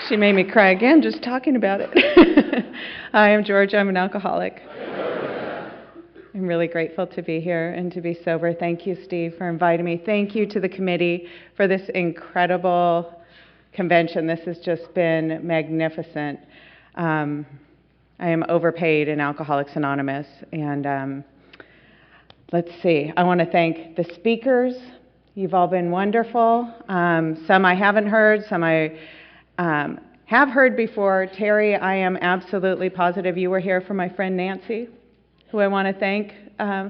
She made me cry again just talking about it. Hi, I'm George. I'm an alcoholic. I'm really grateful to be here and to be sober. Thank you, Steve, for inviting me. Thank you to the committee for this incredible convention. This has just been magnificent. I am overpaid in Alcoholics Anonymous. And let's see. I want to thank the speakers. You've all been wonderful. Some I haven't heard, some I have heard before. Terry, I am absolutely positive you were here for my friend Nancy, who I want to thank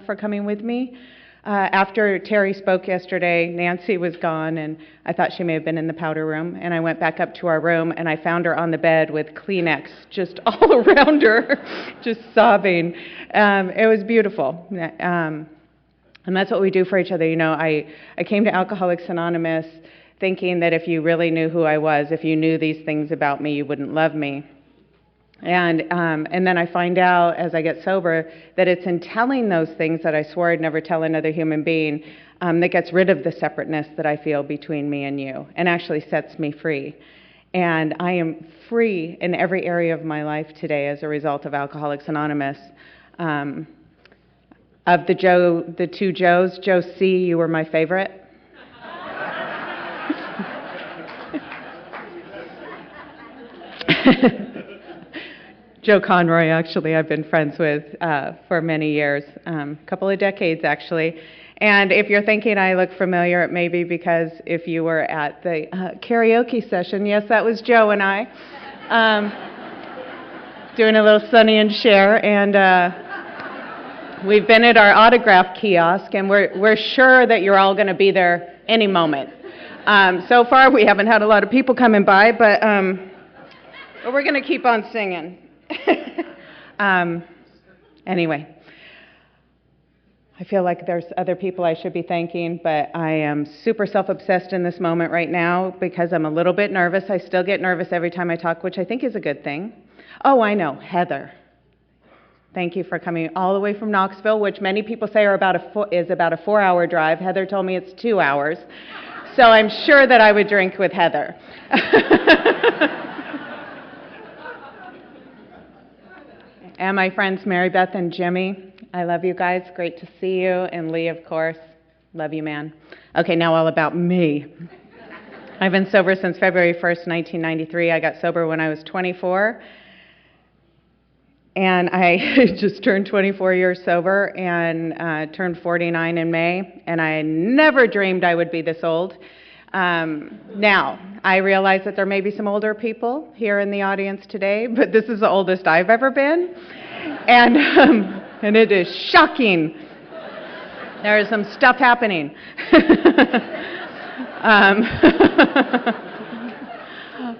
for coming with me. After Terry spoke yesterday, Nancy was gone, and I thought she may have been in the powder room, and I went back up to our room, and I found her on the bed with Kleenex just all around her, just sobbing. It was beautiful. And that's what we do for each other. You know, I came to Alcoholics Anonymous thinking that if you really knew who I was, if you knew these things about me, you wouldn't love me. And then I find out as I get sober that it's in telling those things that I swore I'd never tell another human being that gets rid of the separateness that I feel between me and you, and actually sets me free. And I am free in every area of my life today as a result of Alcoholics Anonymous. Of the two Joes, Joe C., you were my favorite. Joe Conroy, actually, I've been friends with for many years, a couple of decades, actually. And if you're thinking I look familiar, it may be because if you were at the karaoke session, yes, that was Joe and I, doing a little Sonny and Cher, and we've been at our autograph kiosk, and we're sure that you're all going to be there any moment. So far, we haven't had a lot of people coming by, but we're going to keep on singing. Anyway, I feel like there's other people I should be thanking, but I am super self-obsessed in this moment right now because I'm a little bit nervous. I still get nervous every time I talk, which I think is a good thing. Oh, I know, Heather. Thank you for coming all the way from Knoxville, which many people say is about a 4-hour drive. Heather told me it's 2 hours. So I'm sure that I would drink with Heather. And my friends Mary Beth and Jimmy, I love you guys. Great to see you. And Lee, of course. Love you, man. Okay, now all about me. I've been sober since February 1st, 1993. I got sober when I was 24. And I just turned 24 years sober and turned 49 in May. And I never dreamed I would be this old. Now, I realize that there may be some older people here in the audience today, but this is the oldest I've ever been. And it is shocking. There is some stuff happening.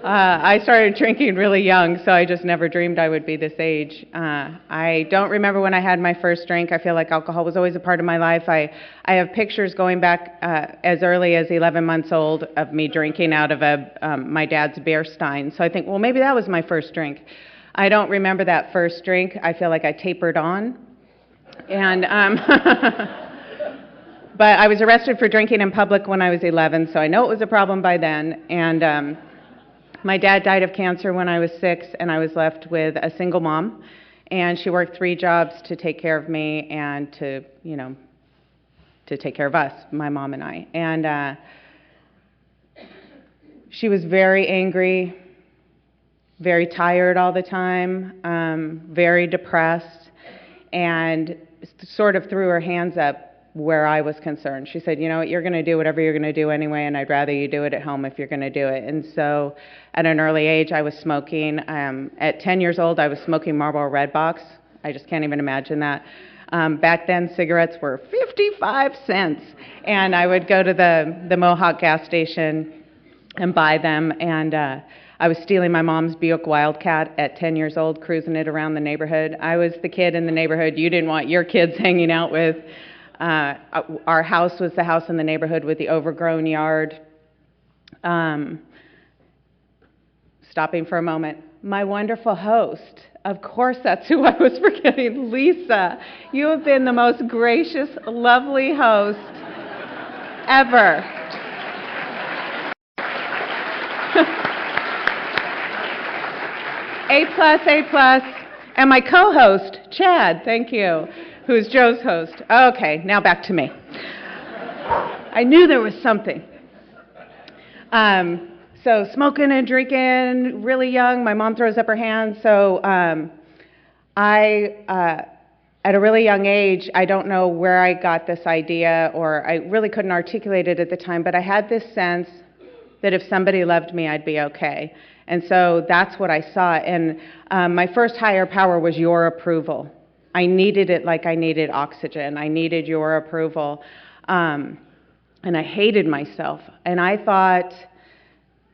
I started drinking really young, so I just never dreamed I would be this age. I don't remember when I had my first drink. I feel like alcohol was always a part of my life. I have pictures going back as early as 11 months old of me drinking out of my dad's beer stein. So I think, well, maybe that was my first drink. I don't remember that first drink. I feel like I tapered on. And but I was arrested for drinking in public when I was 11, so I know it was a problem by then. And my dad died of cancer when I was 6, and I was left with a single mom. And she worked 3 jobs to take care of me and to take care of us, my mom and I. And she was very angry, very tired all the time, very depressed, and sort of threw her hands up where I was concerned. She said, you know what, you're going to do whatever you're going to do anyway, and I'd rather you do it at home if you're going to do it. And so at an early age, I was smoking. At 10 years old, I was smoking Marlboro Red Box. I just can't even imagine that. Back then, cigarettes were 55 cents, and I would go to the Mohawk gas station and buy them, and I was stealing my mom's Buick Wildcat at 10 years old, cruising it around the neighborhood. I was the kid in the neighborhood you didn't want your kids hanging out with. Our house was the house in the neighborhood with the overgrown yard. Stopping for a moment. My wonderful host, of course that's who I was forgetting, Lisa. You have been the most gracious, lovely host ever. A plus, A plus. And my co-host, Chad, thank you, who's Joe's host. Okay, now back to me. I knew there was something. So smoking and drinking, really young. My mom throws up her hand. So at a really young age, I don't know where I got this idea, or I really couldn't articulate it at the time, but I had this sense that if somebody loved me, I'd be okay. And so that's what I saw. And my first higher power was your approval. I needed it like I needed oxygen. I needed your approval. And I hated myself. And I thought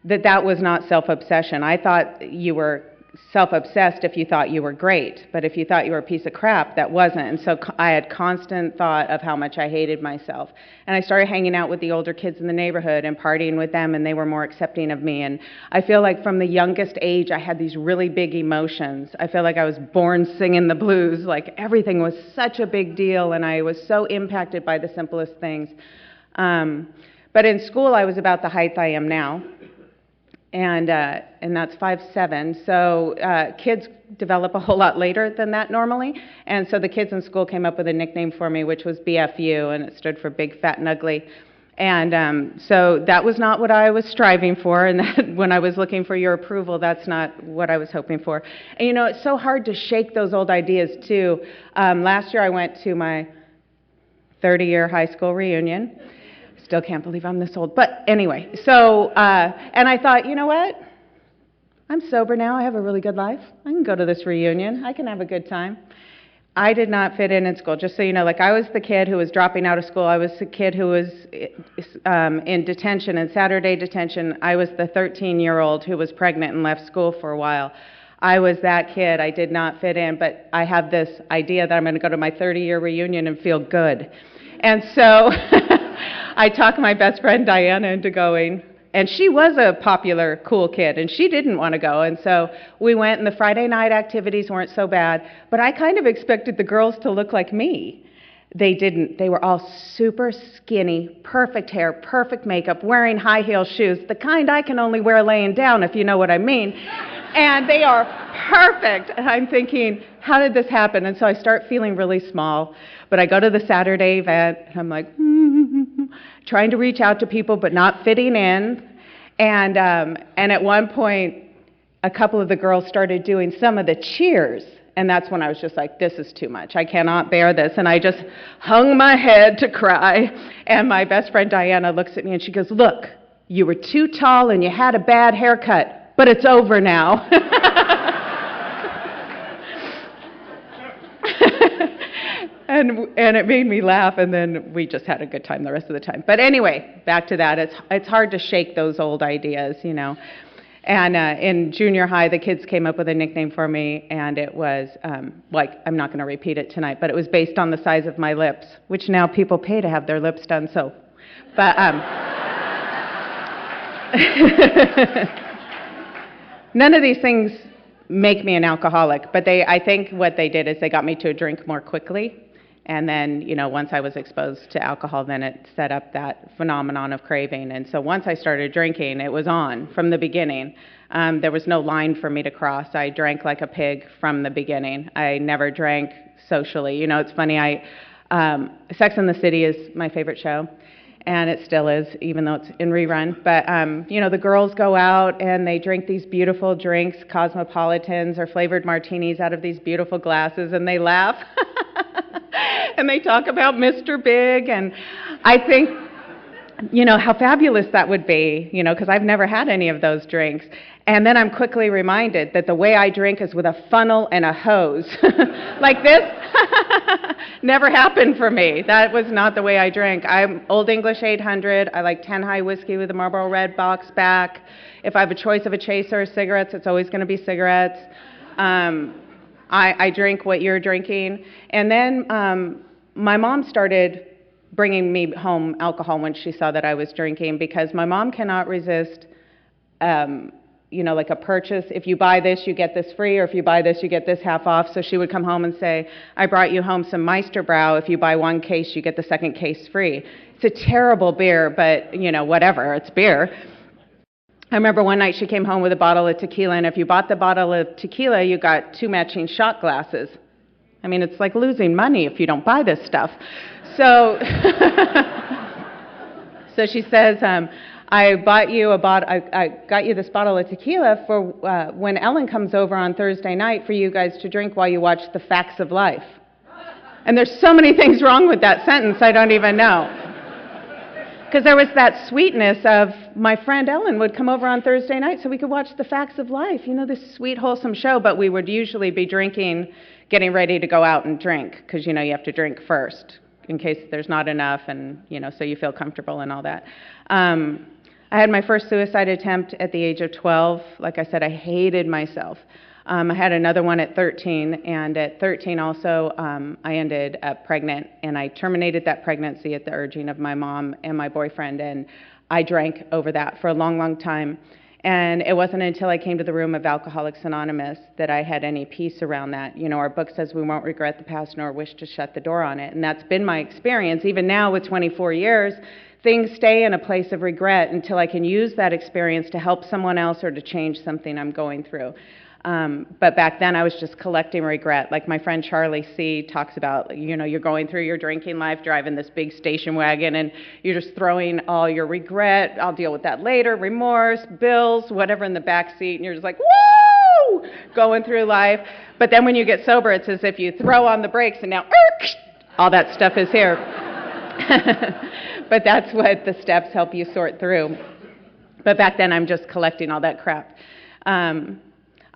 that was not self-obsession. I thought you were self-obsessed if you thought you were great. But if you thought you were a piece of crap, that wasn't. And so I had constant thought of how much I hated myself. And I started hanging out with the older kids in the neighborhood and partying with them, and they were more accepting of me. And I feel like from the youngest age, I had these really big emotions. I feel like I was born singing the blues. Like everything was such a big deal, and I was so impacted by the simplest things. But in school, I was about the height I am now. And that's 5'7". So kids develop a whole lot later than that normally. And so the kids in school came up with a nickname for me, which was BFU, and it stood for Big, Fat, and Ugly. And so that was not what I was striving for. And that when I was looking for your approval, that's not what I was hoping for. And you know, it's so hard to shake those old ideas too. Last year I went to my 30-year high school reunion. Still can't believe I'm this old. But anyway, so, and I thought, you know what? I'm sober now. I have a really good life. I can go to this reunion. I can have a good time. I did not fit in school. Just so you know, like I was the kid who was dropping out of school. I was the kid who was in detention, in Saturday detention. I was the 13-year-old who was pregnant and left school for a while. I was that kid. I did not fit in, but I have this idea that I'm going to go to my 30-year reunion and feel good. And so I talked my best friend Diana into going, and she was a popular, cool kid, and she didn't want to go. And so we went, and the Friday night activities weren't so bad, but I kind of expected the girls to look like me. They didn't. They were all super skinny, perfect hair, perfect makeup, wearing high heel shoes, the kind I can only wear laying down, if you know what I mean. And they are perfect. And I'm thinking, how did this happen? And so I start feeling really small. But I go to the Saturday event, and I'm like, trying to reach out to people, but not fitting in. And at one point, a couple of the girls started doing some of the cheers. And that's when I was just like, this is too much. I cannot bear this. And I just hung my head to cry. And my best friend Diana looks at me and she goes, look, you were too tall and you had a bad haircut, but it's over now. And it made me laugh, and then we just had a good time the rest of the time. But anyway, back to that. It's hard to shake those old ideas, you know. And in junior high, the kids came up with a nickname for me, and it was, I'm not going to repeat it tonight, but it was based on the size of my lips, which now people pay to have their lips done, so. But none of these things make me an alcoholic, but I think what they did is they got me to drink more quickly. And then, you know, once I was exposed to alcohol, then it set up that phenomenon of craving. And so once I started drinking, it was on from the beginning. There was no line for me to cross. I drank like a pig from the beginning. I never drank socially. You know, it's funny, Sex and the City is my favorite show. And it still is, even though it's in rerun. But, you know, the girls go out and they drink these beautiful drinks, cosmopolitans or flavored martinis out of these beautiful glasses, and they laugh. And they talk about Mr. Big, and I think, you know, how fabulous that would be, you know, because I've never had any of those drinks. And then I'm quickly reminded that the way I drink is with a funnel and a hose. Like this never happened for me. That was not the way I drank. I'm Old English 800. I like 10 high whiskey with a Marlboro Red box back. If I have a choice of a chaser or cigarettes, it's always going to be cigarettes. I drink what you're drinking. And then my mom started bringing me home alcohol when she saw that I was drinking, because my mom cannot resist, you know, like a purchase. If you buy this, you get this free, or if you buy this, you get this half off. So she would come home and say, I brought you home some Meisterbrow. If you buy one case, you get the second case free. It's a terrible beer, but, you know, whatever, it's beer. I remember one night she came home with a bottle of tequila, and if you bought the bottle of tequila, you got 2 matching shot glasses. I mean, it's like losing money if you don't buy this stuff. So, so she says, I got you this bottle of tequila for when Ellen comes over on Thursday night for you guys to drink while you watch The Facts of Life. And there's so many things wrong with that sentence, I don't even know. Because there was that sweetness of my friend Ellen would come over on Thursday night so we could watch The Facts of Life, this sweet, wholesome show, but we would usually be drinking, getting ready to go out and drink, because, you have to drink first in case there's not enough and, so you feel comfortable and all that. I had my first suicide attempt at the age of 12. Like I said, I hated myself. I had another one at 13, and at 13 also, I ended up pregnant, and I terminated that pregnancy at the urging of my mom and my boyfriend, and I drank over that for a long, long time. And it wasn't until I came to the room of Alcoholics Anonymous that I had any peace around that. Our book says we won't regret the past nor wish to shut the door on it, and that's been my experience. Even now with 24 years, things stay in a place of regret until I can use that experience to help someone else or to change something I'm going through. But back then I was just collecting regret. Like my friend Charlie C. talks about, you're going through your drinking life, driving this big station wagon, and you're just throwing all your regret, I'll deal with that later, remorse, bills, whatever in the back seat, and you're just like, woo! Going through life. But then when you get sober, it's as if you throw on the brakes and now, all that stuff is here. But that's what the steps help you sort through. But back then I'm just collecting all that crap.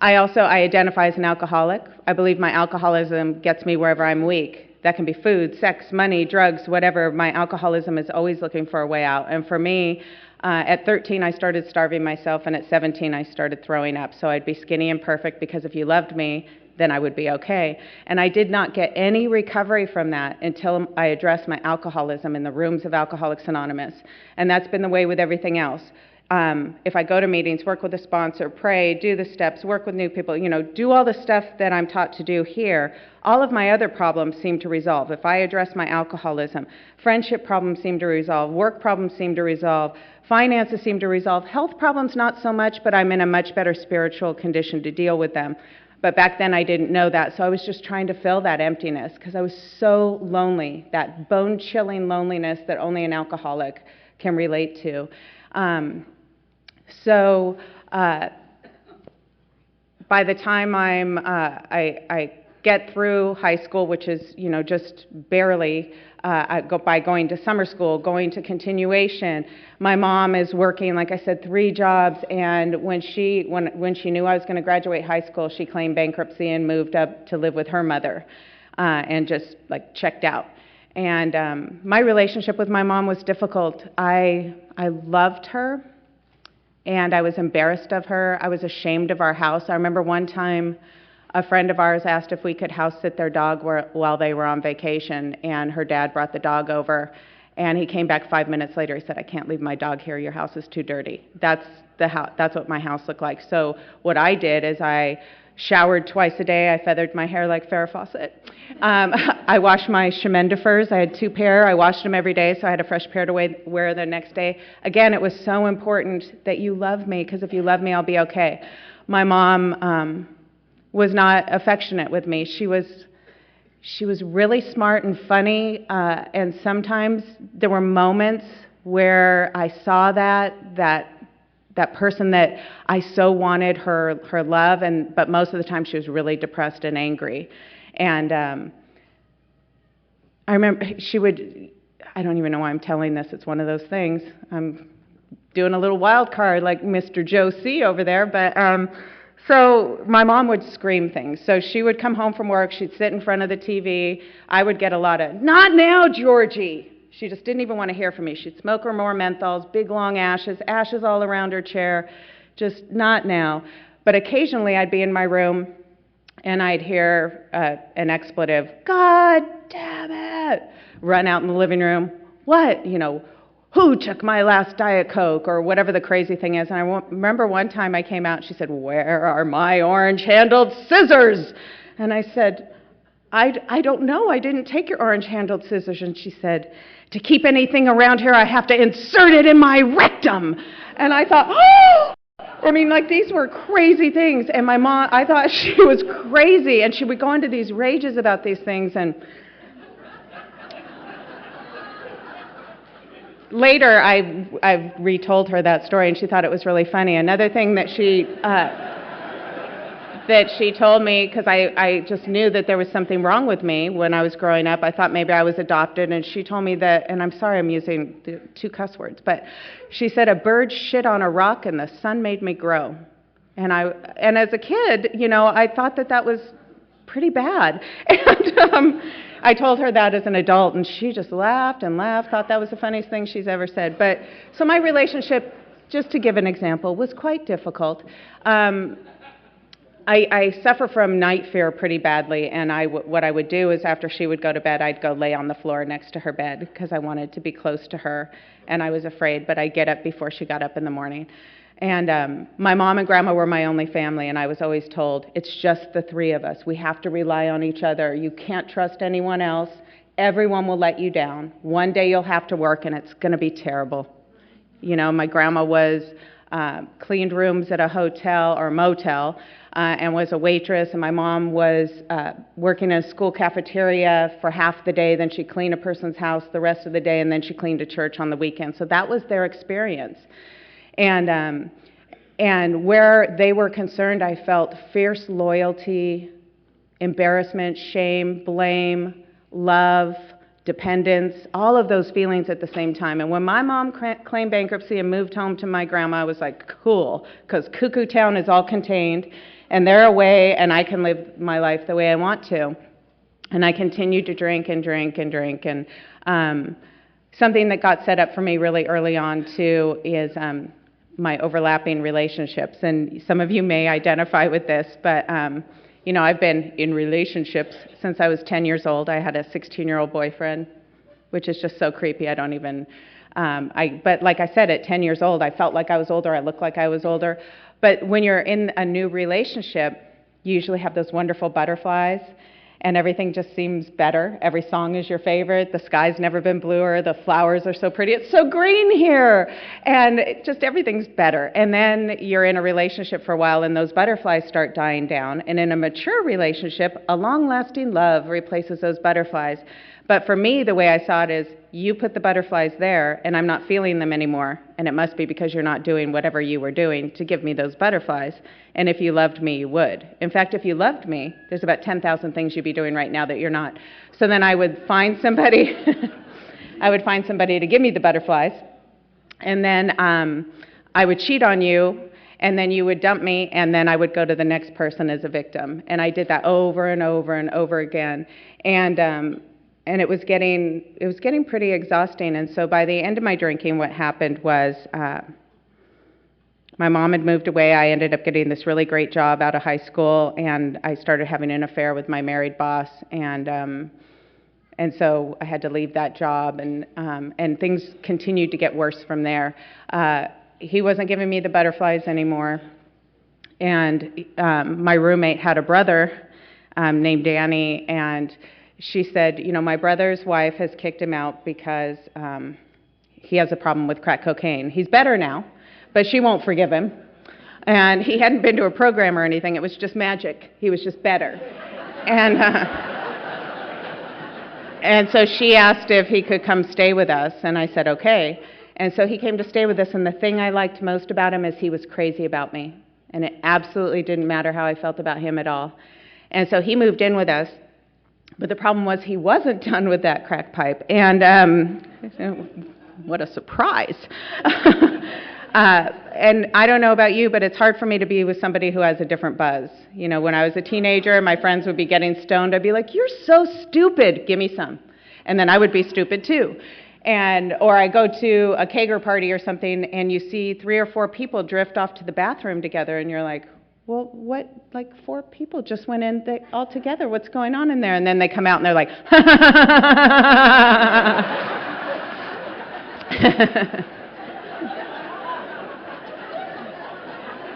I identify as an alcoholic. I believe my alcoholism gets me wherever I'm weak. That can be food, sex, money, drugs, whatever. My alcoholism is always looking for a way out. And for me, at 13, I started starving myself, and at 17, I started throwing up. So I'd be skinny and perfect because if you loved me, then I would be okay. And I did not get any recovery from that until I addressed my alcoholism in the rooms of Alcoholics Anonymous. And that's been the way with everything else. If I go to meetings, work with a sponsor, pray, do the steps, work with new people, do all the stuff that I'm taught to do here, all of my other problems seem to resolve. If I address my alcoholism, friendship problems seem to resolve, work problems seem to resolve, finances seem to resolve, health problems not so much, but I'm in a much better spiritual condition to deal with them. But back then I didn't know that, so I was just trying to fill that emptiness because I was so lonely, that bone-chilling loneliness that only an alcoholic can relate to. So by the time I get through high school, which is just barely, by going to summer school, going to continuation. My mom is working, like I said, 3 jobs, and when she knew I was going to graduate high school, she claimed bankruptcy and moved up to live with her mother, and just checked out. And my relationship with my mom was difficult. I loved her. And I was embarrassed of her. I was ashamed of our house. I remember one time a friend of ours asked if we could house sit their dog while they were on vacation, and her dad brought the dog over, and he came back 5 minutes later. He said, "I can't leave my dog here. Your house is too dirty." That's what my house looked like. So what I did is I showered twice a day. I feathered my hair like Farrah Fawcett. I washed my chemendifers. I had 2 pair. I washed them every day, so I had a fresh pair to wear the next day. Again, it was so important that you love me, because if you love me, I'll be okay. My mom was not affectionate with me. She was really smart and funny, and sometimes there were moments where I saw that person that I so wanted her love, but most of the time she was really depressed and angry. And I remember I don't even know why I'm telling this, it's one of those things. I'm doing a little wild card like Mr. Joe C. over there, but so my mom would scream things. So she would come home from work, she'd sit in front of the TV, I would get a lot of, "Not now, Georgie!" She just didn't even want to hear from me. She'd smoke her more menthols, big long ashes all around her chair, just not now. But occasionally I'd be in my room and I'd hear an expletive, "God damn it," run out in the living room. "What? Who took my last Diet Coke?" or whatever the crazy thing is. And I remember one time I came out and she said, "Where are my orange-handled scissors?" And I said, I don't know. I didn't take your orange-handled scissors. And she said, "To keep anything around here, I have to insert it in my rectum." And I thought, oh! I mean, like, these were crazy things. And my mom, I thought she was crazy. And she would go into these rages about these things. And later, I've retold her that story, and she thought it was really funny. Another thing that she told me, because I just knew that there was something wrong with me when I was growing up. I thought maybe I was adopted, and she told me that, and I'm sorry I'm using the 2 cuss words, but she said, a bird shit on a rock and the sun made me grow. And as a kid, I thought that was pretty bad. And I told her that as an adult, and she just laughed and laughed, thought that was the funniest thing she's ever said. But so my relationship, just to give an example, was quite difficult. I suffer from night fear pretty badly, and what I would do is after she would go to bed, I'd go lay on the floor next to her bed because I wanted to be close to her, and I was afraid, but I'd get up before she got up in the morning. And my mom and grandma were my only family, and I was always told, it's just the 3 of us. We have to rely on each other. You can't trust anyone else. Everyone will let you down. One day you'll have to work, and it's going to be terrible. My grandma cleaned rooms at a hotel or motel, and was a waitress, and my mom was working in a school cafeteria for half the day, then she cleaned a person's house the rest of the day, and then she cleaned a church on the weekend. So that was their experience. And where they were concerned, I felt fierce loyalty, embarrassment, shame, blame, love, dependence, all of those feelings at the same time. And when my mom claimed bankruptcy and moved home to my grandma, I was like, cool, because Cuckoo Town is all contained, and they're away, and I can live my life the way I want to. And I continued to drink and drink and drink. And something that got set up for me really early on, too, is my overlapping relationships. And some of you may identify with this, but I've been in relationships since I was 10 years old. I had a 16-year-old boyfriend, which is just so creepy. I don't even, but like I said, at 10 years old, I felt like I was older. I looked like I was older. But when you're in a new relationship, you usually have those wonderful butterflies, and everything just seems better. Every song is your favorite. The sky's never been bluer. The flowers are so pretty. It's so green here. And just everything's better. And then you're in a relationship for a while, and those butterflies start dying down. And in a mature relationship, a long-lasting love replaces those butterflies. But for me, the way I saw it is, you put the butterflies there, and I'm not feeling them anymore, and it must be because you're not doing whatever you were doing to give me those butterflies. And if you loved me, you would. In fact, if you loved me, there's about 10,000 things you'd be doing right now that you're not. So then I would find somebody, to give me the butterflies, and then I would cheat on you, and then you would dump me, and then I would go to the next person as a victim. And I did that over and over and over again. And it was getting pretty exhausting. And so by the end of my drinking, what happened was my mom had moved away. I ended up getting this really great job out of high school, and I started having an affair with my married boss. And so I had to leave that job, and things continued to get worse from there. He wasn't giving me the butterflies anymore. And my roommate had a brother named Danny, and she said, my brother's wife has kicked him out because he has a problem with crack cocaine. He's better now, but she won't forgive him. And he hadn't been to a program or anything. It was just magic. He was just better. And so she asked if he could come stay with us, and I said, okay. And so he came to stay with us, and the thing I liked most about him is he was crazy about me. And it absolutely didn't matter how I felt about him at all. And so he moved in with us. But the problem was he wasn't done with that crack pipe, and what a surprise. And I don't know about you, but it's hard for me to be with somebody who has a different buzz. When I was a teenager, my friends would be getting stoned. I'd be like, you're so stupid, give me some. And then I would be stupid too. Or I go to a kegger party or something, and you see 3 or 4 people drift off to the bathroom together, and you're like, well, what, 4 people just went in all together. What's going on in there? And then they come out and they're like,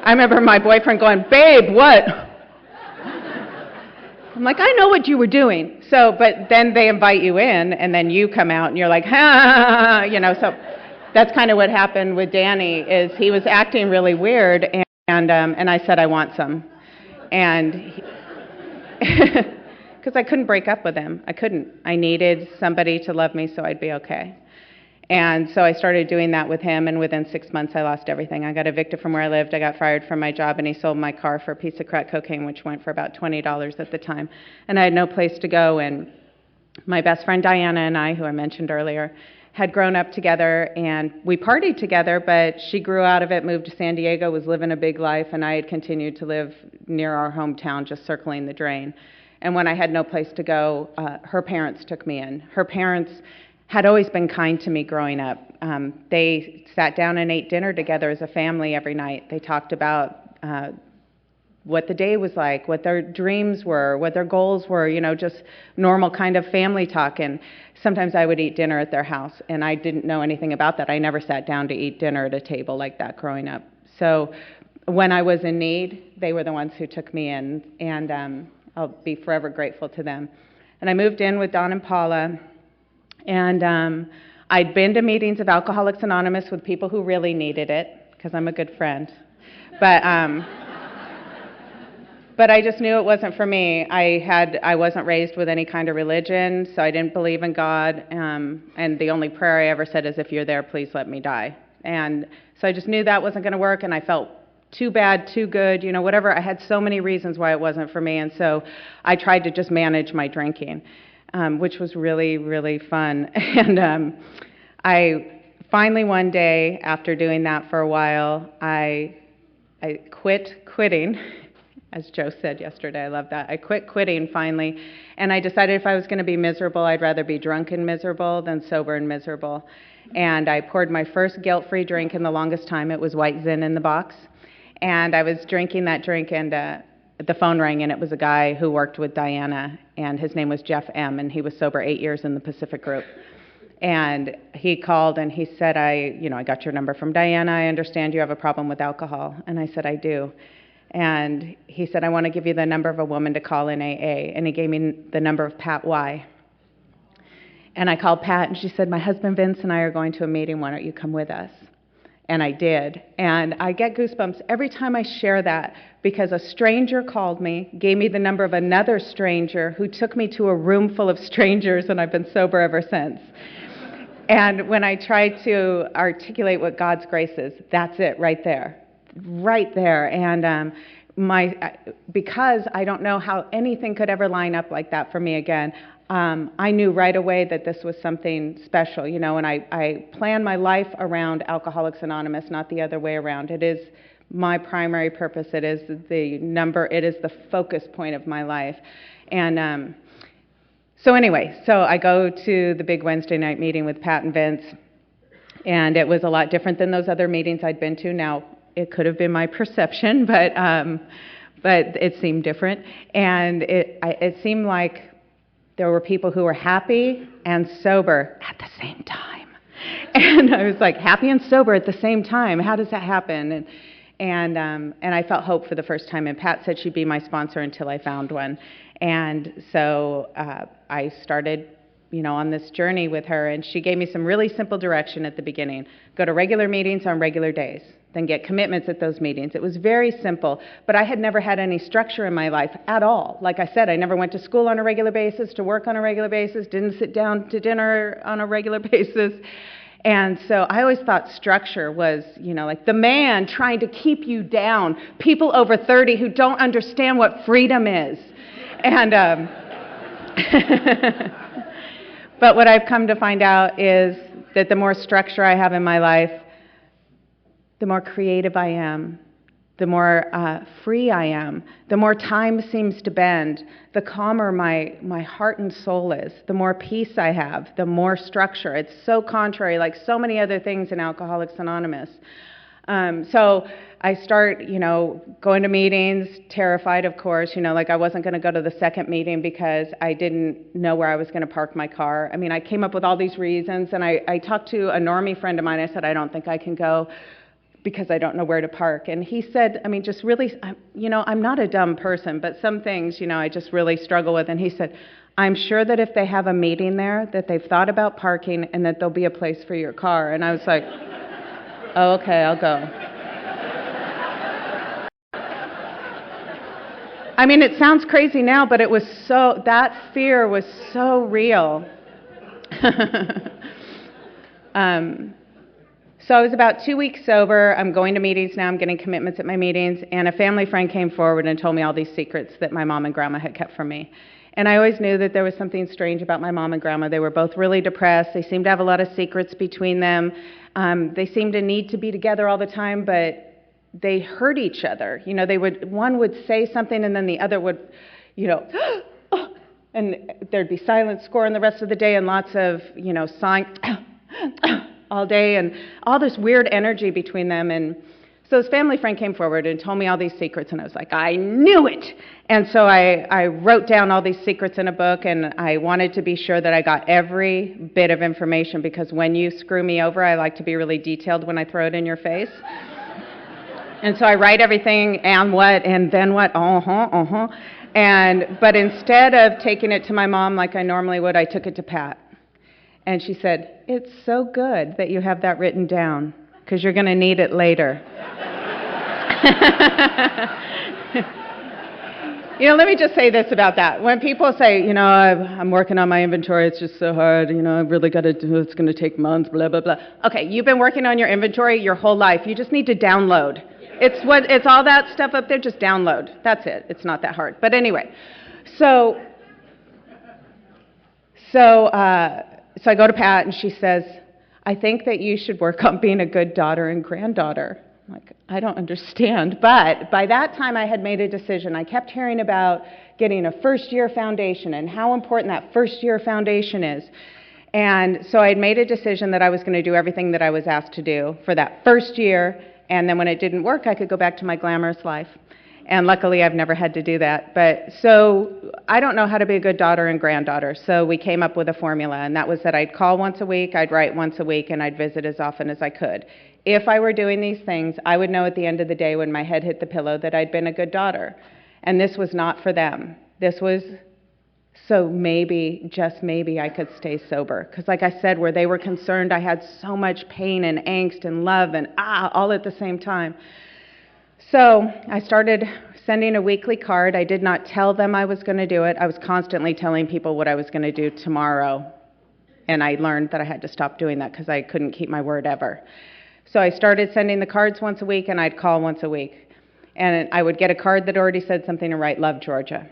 I remember my boyfriend going, babe, what? I'm like, I know what you were doing. So, but then they invite you in, and then you come out and you're like, so that's kind of what happened with Danny, is he was acting really weird. and I said, I want some. And because I couldn't break up with him. I couldn't. I needed somebody to love me so I'd be okay. And so I started doing that with him, and within 6 months I lost everything. I got evicted from where I lived, I got fired from my job, and he sold my car for a piece of crack cocaine, which went for about $20 at the time. And I had no place to go, and my best friend Diana and I, who I mentioned earlier, had grown up together, and we partied together, but she grew out of it, moved to San Diego, was living a big life, and I had continued to live near our hometown, just circling the drain. And when I had no place to go, her parents took me in. Her parents had always been kind to me growing up. They sat down and ate dinner together as a family every night. They talked about what the day was like, what their dreams were, what their goals were, just normal kind of family talk. And sometimes I would eat dinner at their house, and I didn't know anything about that. I never sat down to eat dinner at a table like that growing up. So when I was in need, they were the ones who took me in, and I'll be forever grateful to them. And I moved in with Don and Paula, and I'd been to meetings of Alcoholics Anonymous with people who really needed it, because I'm a good friend. But I just knew it wasn't for me. I wasn't raised with any kind of religion, so I didn't believe in God, and the only prayer I ever said is, if you're there, please let me die. And so I just knew that wasn't going to work, and I felt too bad, too good, whatever. I had so many reasons why it wasn't for me, and so I tried to just manage my drinking, which was really, really fun. And I finally one day, after doing that for a while, I quit quitting. As Joe said yesterday, I love that. I quit quitting finally, and I decided if I was going to be miserable, I'd rather be drunk and miserable than sober and miserable. And I poured my first guilt-free drink in the longest time. It was White Zin in the box. And I was drinking that drink, and the phone rang, and it was a guy who worked with Diana, and his name was Jeff M., and he was sober 8 years in the Pacific group. And he called, and he said, I got your number from Diana. I understand you have a problem with alcohol. And I said, I do. And he said, I want to give you the number of a woman to call in AA. And he gave me the number of Pat Y. And I called Pat, and she said, my husband Vince and I are going to a meeting. Why don't you come with us? And I did. And I get goosebumps every time I share that, because a stranger called me, gave me the number of another stranger who took me to a room full of strangers, and I've been sober ever since. And when I try to articulate what God's grace is, that's it right there. Right there. And because I don't know how anything could ever line up like that for me again, I knew right away that this was something special, and I plan my life around Alcoholics Anonymous, not the other way around. It is my primary purpose. It is the focus point of my life. And so I go to the big Wednesday night meeting with Pat and Vince, and it was a lot different than those other meetings I'd been to. Now, it could have been my perception, but it seemed different. And it seemed like there were people who were happy and sober at the same time. And I was like, happy and sober at the same time? How does that happen? And I felt hope for the first time. And Pat said she'd be my sponsor until I found one. And so I started on this journey with her, and she gave me some really simple direction at the beginning. Go to regular meetings on regular days, then get commitments at those meetings. It was very simple, but I had never had any structure in my life at all. Like I said, I never went to school on a regular basis, to work on a regular basis, didn't sit down to dinner on a regular basis. And so I always thought structure was, like the man trying to keep you down, people over 30 who don't understand what freedom is. And but what I've come to find out is that the more structure I have in my life, the more creative I am, the more free I am, the more time seems to bend, the calmer my heart and soul is, the more peace I have, the more structure. It's so contrary, like so many other things in Alcoholics Anonymous. So I start, going to meetings, terrified, of course, like I wasn't going to go to the second meeting because I didn't know where I was going to park my car. I mean, I came up with all these reasons, and I talked to a normie friend of mine. I said, I don't think I can go because I don't know where to park. And he said, just really, I'm not a dumb person, but some things, I just really struggle with. And he said, I'm sure that if they have a meeting there, that they've thought about parking and that there'll be a place for your car. And I was like, oh, okay, I'll go. I mean, it sounds crazy now, but that fear was so real. So I was about 2 weeks sober. I'm going to meetings now. I'm getting commitments at my meetings. And a family friend came forward and told me all these secrets that my mom and grandma had kept from me. And I always knew that there was something strange about my mom and grandma. They were both really depressed. They seemed to have a lot of secrets between them. They seemed to need to be together all the time, but they hurt each other. You know, one would say something and then the other would, and there'd be silent scoring the rest of the day and lots of, sighing all day and all this weird energy between them. And so this family friend came forward and told me all these secrets, and I was like, I knew it! And so I wrote down all these secrets in a book, and I wanted to be sure that I got every bit of information, because when you screw me over, I like to be really detailed when I throw it in your face. And so I write everything, and what, and then what, but instead of taking it to my mom like I normally would, I took it to Pat. And she said, it's so good that you have that written down, because you're going to need it later. Let me just say this about that. When people say, I'm working on my inventory, it's just so hard, I've really got to do it, it's going to take months, blah, blah, blah. Okay, you've been working on your inventory your whole life. You just need to download. It's all that stuff up there, just download. That's it. It's not that hard. But anyway, so I go to Pat, and she says, I think that you should work on being a good daughter and granddaughter. I'm like, I don't understand. But by that time, I had made a decision. I kept hearing about getting a first-year foundation and how important that first-year foundation is. And so I had made a decision that I was going to do everything that I was asked to do for that first year, and then when it didn't work, I could go back to my glamorous life. And luckily, I've never had to do that. But so I don't know how to be a good daughter and granddaughter. So we came up with a formula, and that was that I'd call once a week, I'd write once a week, and I'd visit as often as I could. If I were doing these things, I would know at the end of the day when my head hit the pillow that I'd been a good daughter. And this was not for them. This was so maybe, just maybe, I could stay sober. Because like I said, where they were concerned, I had so much pain and angst and love and all at the same time. So I started sending a weekly card. I did not tell them I was going to do it. I was constantly telling people what I was going to do tomorrow. And I learned that I had to stop doing that because I couldn't keep my word ever. So I started sending the cards once a week, and I'd call once a week. And I would get a card that already said something to write, Love, Georgia.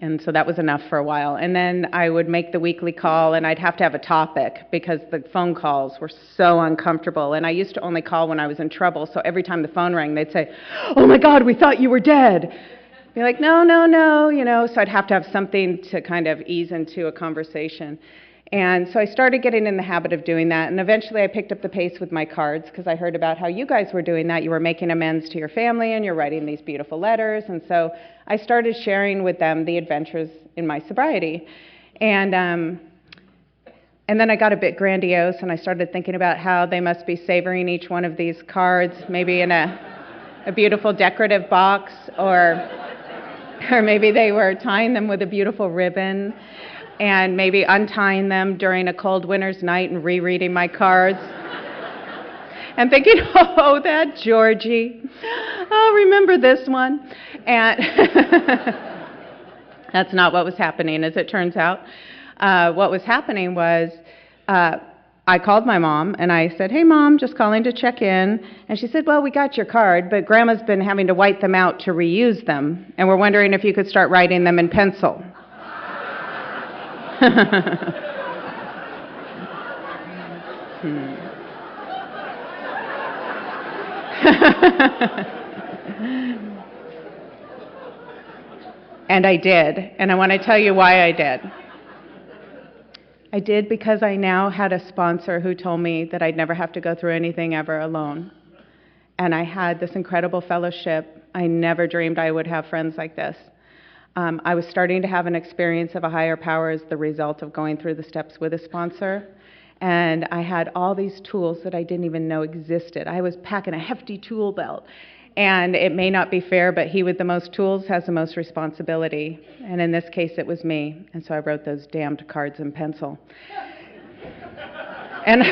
And so that was enough for a while. And then I would make the weekly call, and I'd have to have a topic because the phone calls were so uncomfortable. And I used to only call when I was in trouble, so every time the phone rang, they'd say, oh my God, we thought you were dead. I'd be like, no, so I'd have to have something to kind of ease into a conversation. And so I started getting in the habit of doing that, and eventually I picked up the pace with my cards because I heard about how you guys were doing that. You were making amends to your family, and you're writing these beautiful letters, and so I started sharing with them the adventures in my sobriety. And then I got a bit grandiose, and I started thinking about how they must be savoring each one of these cards, maybe in a beautiful decorative box, or maybe they were tying them with a beautiful ribbon, and maybe untying them during a cold winter's night and rereading my cards. And thinking, oh, that Georgie. Oh, remember this one? And that's not what was happening, as it turns out. What was happening was I called my mom, and I said, hey, Mom, just calling to check in. And she said, well, we got your card, but Grandma's been having to white them out to reuse them, and we're wondering if you could start writing them in pencil. And I did, and I want to tell you why I did. I did because I now had a sponsor who told me that I'd never have to go through anything ever alone. And I had this incredible fellowship. I never dreamed I would have friends like this. I was starting to have an experience of a higher power as the result of going through the steps with a sponsor. And I had all these tools that I didn't even know existed. I was packing a hefty tool belt. And it may not be fair, but he with the most tools has the most responsibility. And in this case, it was me. And so I wrote those damned cards in pencil. And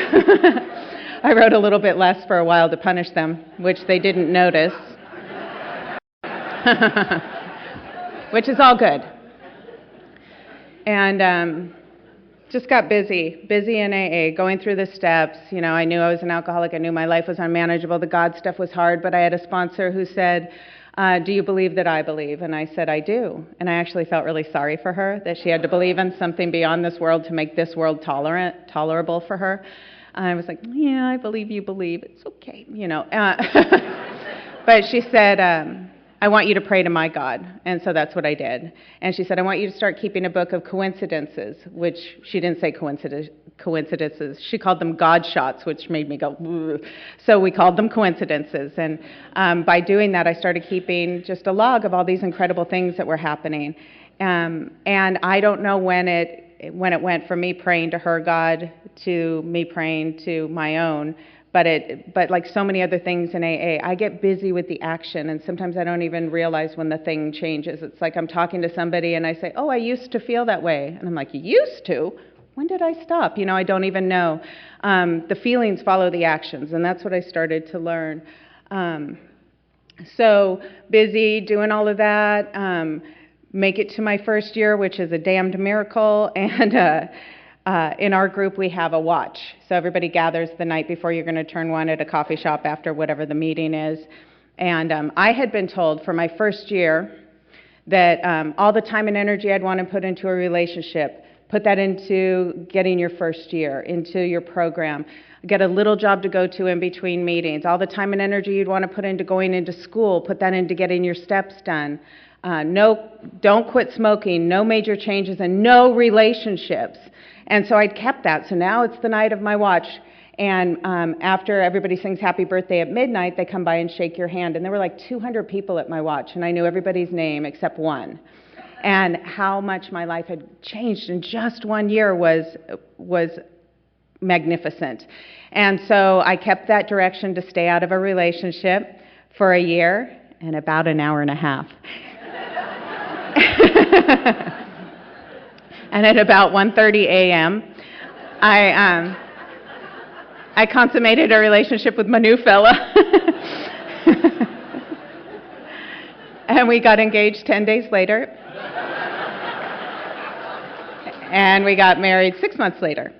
I wrote a little bit less for a while to punish them, which they didn't notice. which is all good. And just got busy in AA, going through the steps. You know, I knew I was an alcoholic. I knew my life was unmanageable. The God stuff was hard, but I had a sponsor who said, do you believe that I believe? And I said, I do. And I actually felt really sorry for her, that she had to believe in something beyond this world to make this world tolerable for her. I was like, yeah, I believe you believe. It's okay, you know. But she said, I want you to pray to my God. And so that's what I did. And she said, I want you to start keeping a book of coincidences, which she didn't say coincidences. She called them God shots, which made me go, ugh. So we called them coincidences. And by doing that, I started keeping just a log of all these incredible things that were happening. And I don't know when it went from me praying to her God to me praying to my own. But like so many other things in AA, I get busy with the action, and sometimes I don't even realize when the thing changes. It's like I'm talking to somebody, and I say, oh, I used to feel that way. And I'm like, you used to? When did I stop? You know, I don't even know. The feelings follow the actions, and that's what I started to learn. So busy doing all of that, make it to my first year, which is a damned miracle, and in our group, we have a watch. So everybody gathers the night before you're going to turn one at a coffee shop after whatever the meeting is. And I had been told for my first year that all the time and energy I'd want to put into a relationship, put that into getting your first year, into your program. Get a little job to go to in between meetings. All the time and energy you'd want to put into going into school, put that into getting your steps done. Don't quit smoking, no major changes, and no relationships. And so I'd kept that. So now it's the night of my watch. And after everybody sings happy birthday at midnight, they come by and shake your hand. And there were like 200 people at my watch, and I knew everybody's name except one. And how much my life had changed in just 1 year was magnificent. And so I kept that direction to stay out of a relationship for a year and about an hour and a half. And at about 1:30 a.m., I consummated a relationship with my new fella. And we got engaged 10 days later. And we got married 6 months later.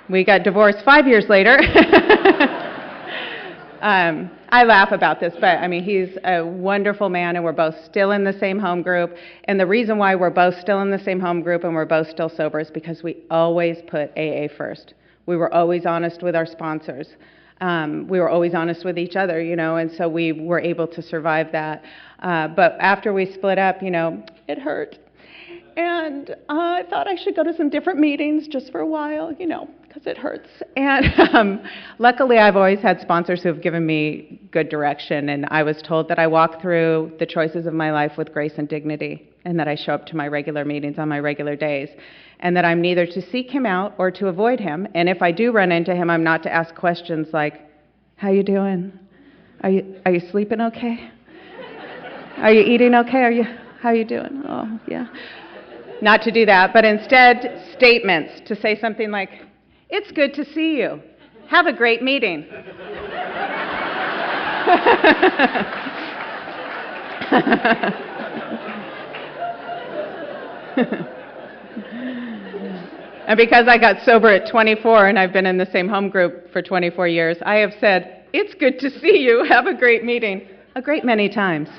We got divorced 5 years later. I laugh about this, but I mean, he's a wonderful man, and we're both still in the same home group. And the reason why we're both still in the same home group and we're both still sober is because we always put AA first. We were always honest with our sponsors. We were always honest with each other, you know, and so we were able to survive that. But after we split up, you know, it hurt. And I thought I should go to some different meetings just for a while, you know, because it hurts. And luckily, I've always had sponsors who have given me good direction. And I was told that I walk through the choices of my life with grace and dignity, and that I show up to my regular meetings on my regular days, and that I'm neither to seek him out or to avoid him. And if I do run into him, I'm not to ask questions like, how you doing? Are you sleeping okay? Are you eating okay? How you doing? Oh, yeah. Not to do that, but instead statements, to say something like, it's good to see you. Have a great meeting. And because I got sober at 24 and I've been in the same home group for 24 years, I have said, it's good to see you. Have a great meeting. A great many times.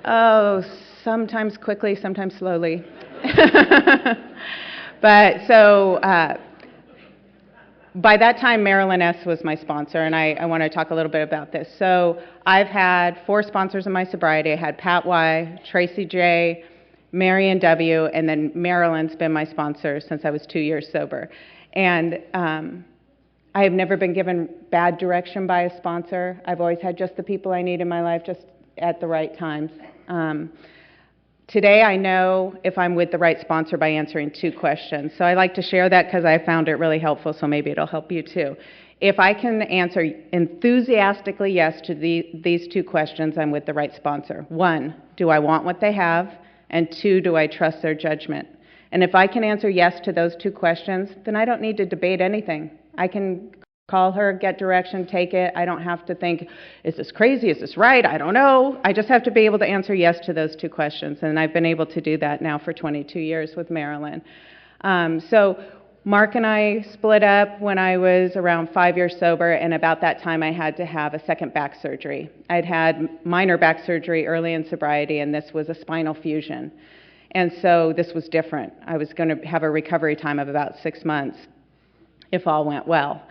Oh, sometimes quickly, sometimes slowly. But so by that time, Marilyn S. was my sponsor, and I want to talk a little bit about this. So I've had 4 sponsors in my sobriety. I had Pat Y., Tracy J., Marion W., and then Marilyn's been my sponsor since I was 2 years sober. And I have never been given bad direction by a sponsor. I've always had just the people I need in my life, just at the right times. Today I know if I'm with the right sponsor by answering 2 questions. So I like to share that because I found it really helpful, so maybe it'll help you too. If I can answer enthusiastically yes to these 2 questions, I'm with the right sponsor. 1, do I want what they have? And 2, do I trust their judgment? And if I can answer yes to those 2 questions, then I don't need to debate anything. I can Call her, get direction, take it. I don't have to think, is this crazy? Is this right? I don't know. I just have to be able to answer yes to those two questions. And I've been able to do that now for 22 years with Marilyn. So Mark and I split up when I was around 5 years sober, and about that time I had to have a second back surgery. I'd had minor back surgery early in sobriety, and this was a spinal fusion. And so this was different. I was going to have a recovery time of about 6 months if all went well.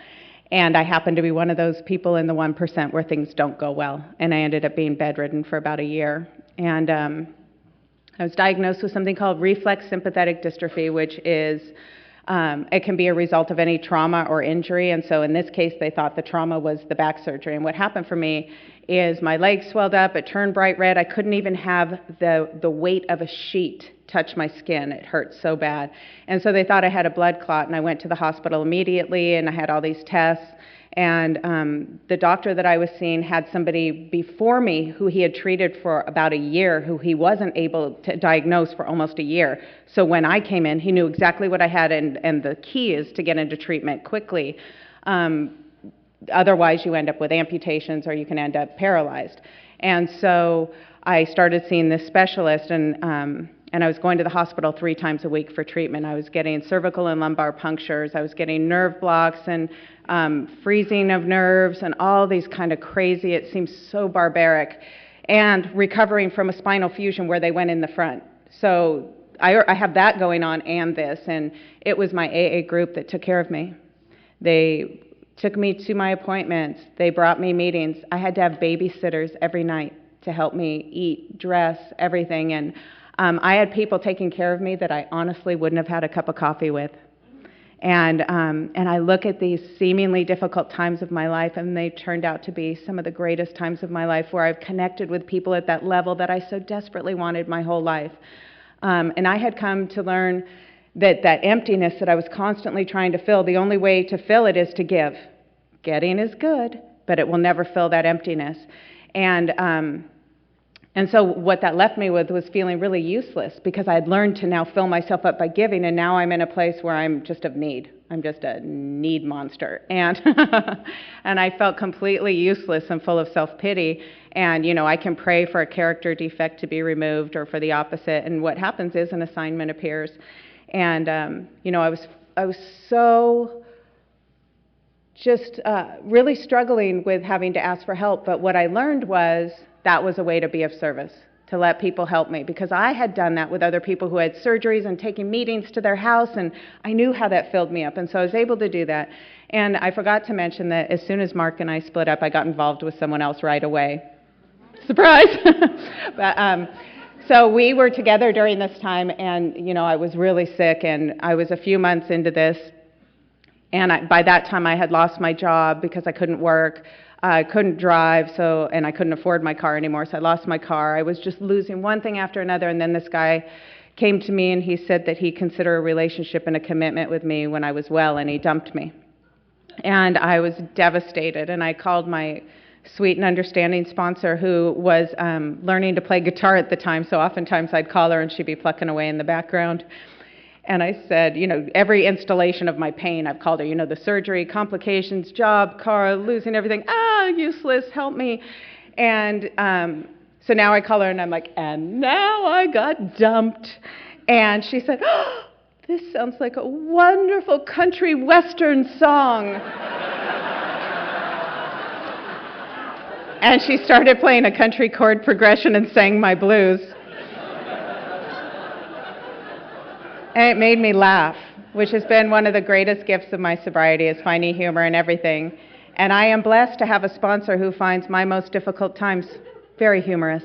And I happened to be one of those people in the 1% where things don't go well. And I ended up being bedridden for about a year. And I was diagnosed with something called reflex sympathetic dystrophy, which is, it can be a result of any trauma or injury. And so in this case, they thought the trauma was the back surgery. And what happened for me is my legs swelled up, it turned bright red. I couldn't even have the weight of a sheet touch my skin. It hurt so bad. And so they thought I had a blood clot, and I went to the hospital immediately, and I had all these tests. And the doctor that I was seeing had somebody before me who he had treated for about a year, who he wasn't able to diagnose for almost a year. So when I came in, he knew exactly what I had, and the key is to get into treatment quickly. Otherwise, you end up with amputations or you can end up paralyzed. And so I started seeing this specialist, and I was going to the hospital 3 times a week for treatment. I was getting cervical and lumbar punctures. I was getting nerve blocks and freezing of nerves and all these kind of crazy, it seems so barbaric, and recovering from a spinal fusion where they went in the front. So I have that going on and this, and it was my AA group that took care of me. They took me to my appointments. They brought me meetings. I had to have babysitters every night to help me eat, dress, everything. And I had people taking care of me that I honestly wouldn't have had a cup of coffee with. And I look at these seemingly difficult times of my life, and they turned out to be some of the greatest times of my life, where I've connected with people at that level that I so desperately wanted my whole life. And I had come to learn that emptiness that I was constantly trying to fill, the only way to fill it is to give. Getting is good, but it will never fill that emptiness. And so what that left me with was feeling really useless, because I had learned to now fill myself up by giving, and now I'm in a place where I'm just of need. I'm just a need monster. And and I felt completely useless and full of self-pity. And, you know, I can pray for a character defect to be removed or for the opposite, and what happens is an assignment appears. And, you know, I was so just really struggling with having to ask for help. But what I learned was that was a way to be of service, to let people help me, because I had done that with other people who had surgeries and taking meetings to their house, and I knew how that filled me up, and so I was able to do that. And I forgot to mention that as soon as Mark and I split up, I got involved with someone else right away. Surprise! But, so we were together during this time, and, you know, I was really sick, and I was a few months into this, and by that time I had lost my job because I couldn't work. I couldn't drive, and I couldn't afford my car anymore, so I lost my car. I was just losing one thing after another, and then this guy came to me, and he said that he'd consider a relationship and a commitment with me when I was well, and he dumped me. And I was devastated, and I called my sweet and understanding sponsor, who was learning to play guitar at the time, so oftentimes I'd call her and she'd be plucking away in the background. And I said, you know, every installation of my pain, I've called her, you know, the surgery, complications, job, car, losing everything, useless, help me. And so now I call her and I'm like, and now I got dumped. And she said, oh, this sounds like a wonderful country western song. And she started playing a country chord progression and sang my blues. And it made me laugh, which has been one of the greatest gifts of my sobriety, is finding humor in everything. And I am blessed to have a sponsor who finds my most difficult times very humorous.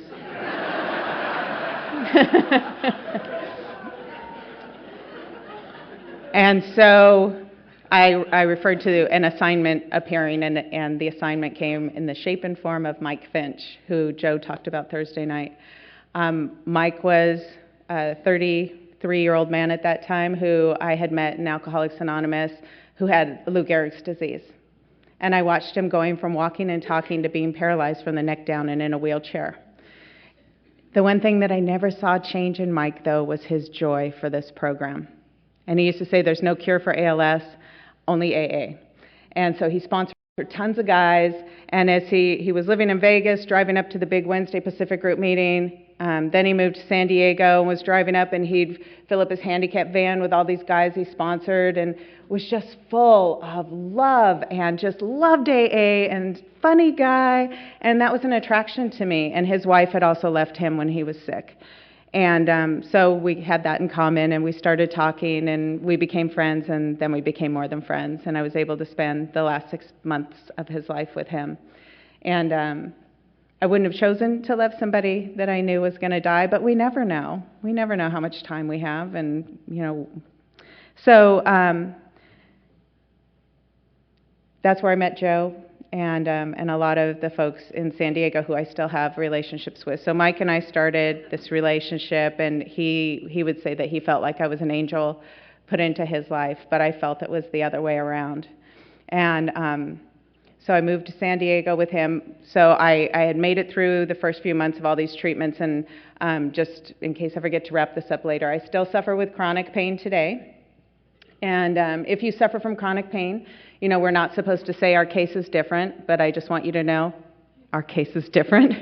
And so I referred to an assignment appearing, and the assignment came in the shape and form of Mike Finch, who Joe talked about Thursday night. Mike was a 33-year-old man at that time who I had met in Alcoholics Anonymous, who had Lou Gehrig's disease. And I watched him going from walking and talking to being paralyzed from the neck down and in a wheelchair. The one thing that I never saw change in Mike, though, was his joy for this program. And he used to say, there's no cure for ALS, only AA. And so he sponsored tons of guys, and as he was living in Vegas, driving up to the big Wednesday Pacific group meeting, then he moved to San Diego and was driving up, and he'd fill up his handicap van with all these guys he sponsored, and was just full of love and just loved AA and funny guy, and that was an attraction to me. And his wife had also left him when he was sick. And so we had that in common, and we started talking, and we became friends, and then we became more than friends, and I was able to spend the last 6 months of his life with him. And I wouldn't have chosen to love somebody that I knew was going to die, but we never know. We never know how much time we have, and, So that's where I met Joe. And a lot of the folks in San Diego who I still have relationships with. So Mike and I started this relationship, and he would say that he felt like I was an angel put into his life, but I felt it was the other way around. And so I moved to San Diego with him. So I had made it through the first few months of all these treatments, and just in case I forget to wrap this up later, I still suffer with chronic pain today. And if you suffer from chronic pain, we're not supposed to say our case is different, but I just want you to know our case is different.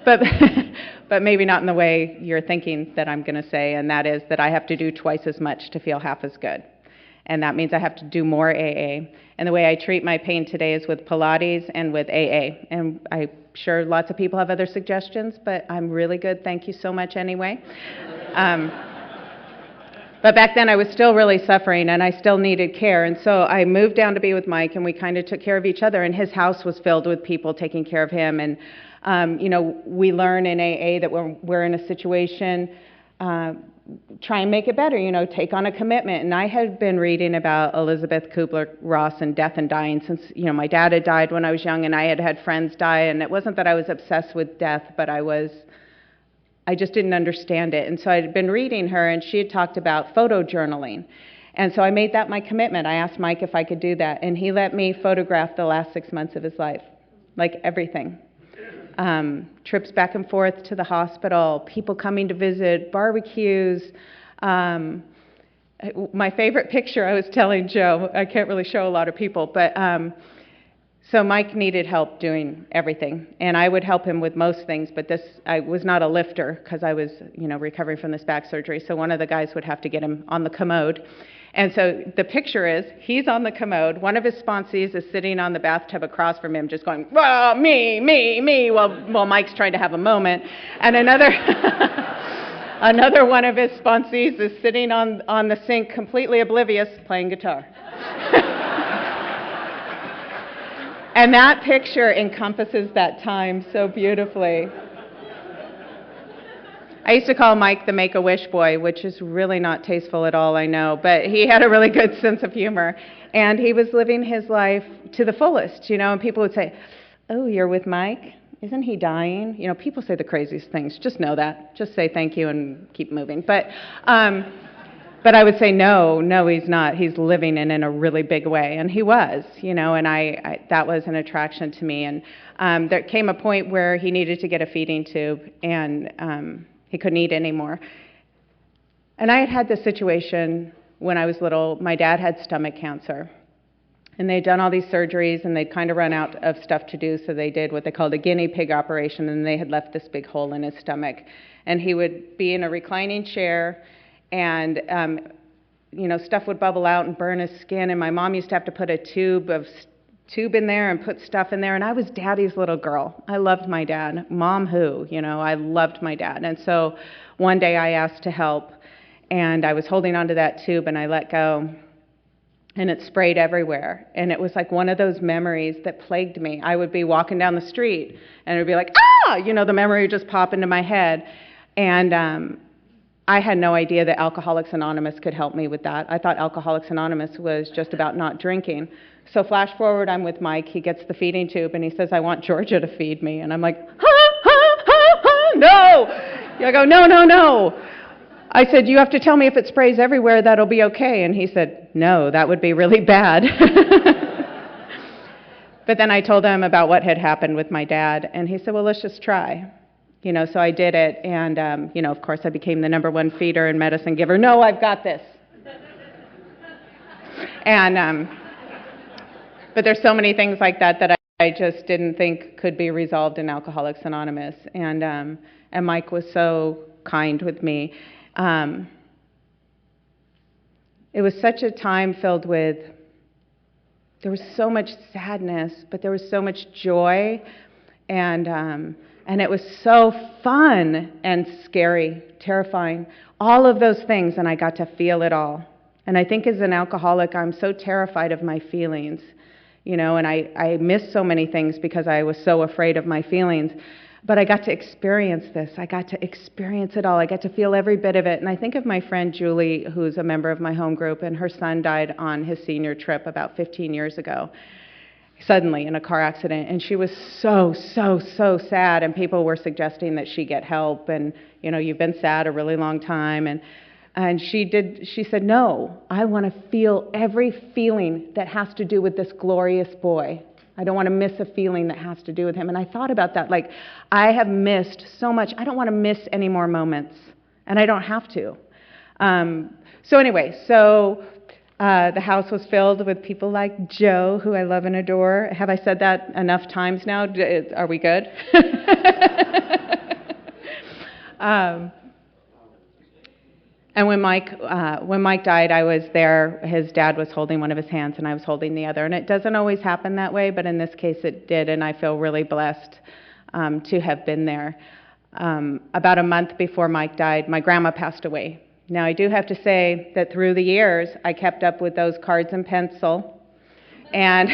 but maybe not in the way you're thinking that I'm going to say, and that is that I have to do twice as much to feel half as good. And that means I have to do more AA. And the way I treat my pain today is with Pilates and with AA. And I'm sure lots of people have other suggestions, but I'm really good. Thank you so much anyway. But back then I was still really suffering, and I still needed care. And so I moved down to be with Mike, and we kind of took care of each other. And his house was filled with people taking care of him. And, we learn in AA that when we're in a situation, try and make it better, take on a commitment. And I had been reading about Elizabeth Kubler-Ross and death and dying since, my dad had died when I was young, and I had had friends die. And it wasn't that I was obsessed with death, but I just didn't understand it. And so I'd been reading her, and she had talked about photojournaling. And so I made that my commitment. I asked Mike if I could do that, and he let me photograph the last 6 months of his life, like everything. Trips back and forth to the hospital, people coming to visit, barbecues. My favorite picture, I was telling Joe, I can't really show a lot of people, but so Mike needed help doing everything, and I would help him with most things, but I was not a lifter because I was, recovering from this back surgery, so one of the guys would have to get him on the commode. And so the picture is, he's on the commode, one of his sponsees is sitting on the bathtub across from him just going, "Well, me," while Mike's trying to have a moment, and another one of his sponsees is sitting on the sink completely oblivious, playing guitar. And that picture encompasses that time so beautifully. I used to call Mike the Make-A-Wish boy, which is really not tasteful at all, I know, but he had a really good sense of humor. And he was living his life to the fullest, and people would say, "Oh, you're with Mike? Isn't he dying?" People say the craziest things. Just know that. Just say thank you and keep moving. But I would say, no, he's not. He's living in a really big way. And he was, and I that was an attraction to me. And there came a point where he needed to get a feeding tube, and he couldn't eat anymore. And I had this situation when I was little. My dad had stomach cancer. And they'd done all these surgeries, and they'd kind of run out of stuff to do, so they did what they called a guinea pig operation, and they had left this big hole in his stomach. And he would be in a reclining chair, and stuff would bubble out and burn his skin, and my mom used to have to put a tube in there and put stuff in there, and I was daddy's little girl. I loved my dad. Mom who, I loved my dad. And so one day I asked to help, and I was holding onto that tube, and I let go, and it sprayed everywhere. And it was like one of those memories that plagued me. I would be walking down the street, and it would be like, ah! The memory would just pop into my head. And I had no idea that Alcoholics Anonymous could help me with that. I thought Alcoholics Anonymous was just about not drinking. So flash forward, I'm with Mike. He gets the feeding tube, and he says, "I want Georgia to feed me." And I'm like, no! I go, no. I said, "You have to tell me if it sprays everywhere, that'll be okay." And he said, "No, that would be really bad." But then I told him about what had happened with my dad, and he said, "Well, let's just try." So I did it, and, of course, I became the #1 feeder and medicine giver. No, I've got this. And, But there's so many things like that that I just didn't think could be resolved in Alcoholics Anonymous. And Mike was so kind with me. It was such a time filled with, there was so much sadness, but there was so much joy, and it was so fun and scary, terrifying, all of those things, and I got to feel it all. And I think as an alcoholic, I'm so terrified of my feelings, and I miss so many things because I was so afraid of my feelings. But I got to experience this. I got to experience it all. I got to feel every bit of it. And I think of my friend Julie, who's a member of my home group, and her son died on his senior trip about 15 years ago, suddenly in a car accident. And she was so, so, so sad. And people were suggesting that she get help. And, you've been sad a really long time. And she said, no, I want to feel every feeling that has to do with this glorious boy. I don't want to miss a feeling that has to do with him. And I thought about that, like, I have missed so much. I don't want to miss any more moments, and I don't have to. So the house was filled with people like Joe, who I love and adore. Have I said that enough times now? Are we good? And when Mike died, I was there. His dad was holding one of his hands, and I was holding the other. And it doesn't always happen that way, but in this case it did, and I feel really blessed to have been there. About a month before Mike died, my grandma passed away. Now, I do have to say that through the years, I kept up with those cards and pencil and,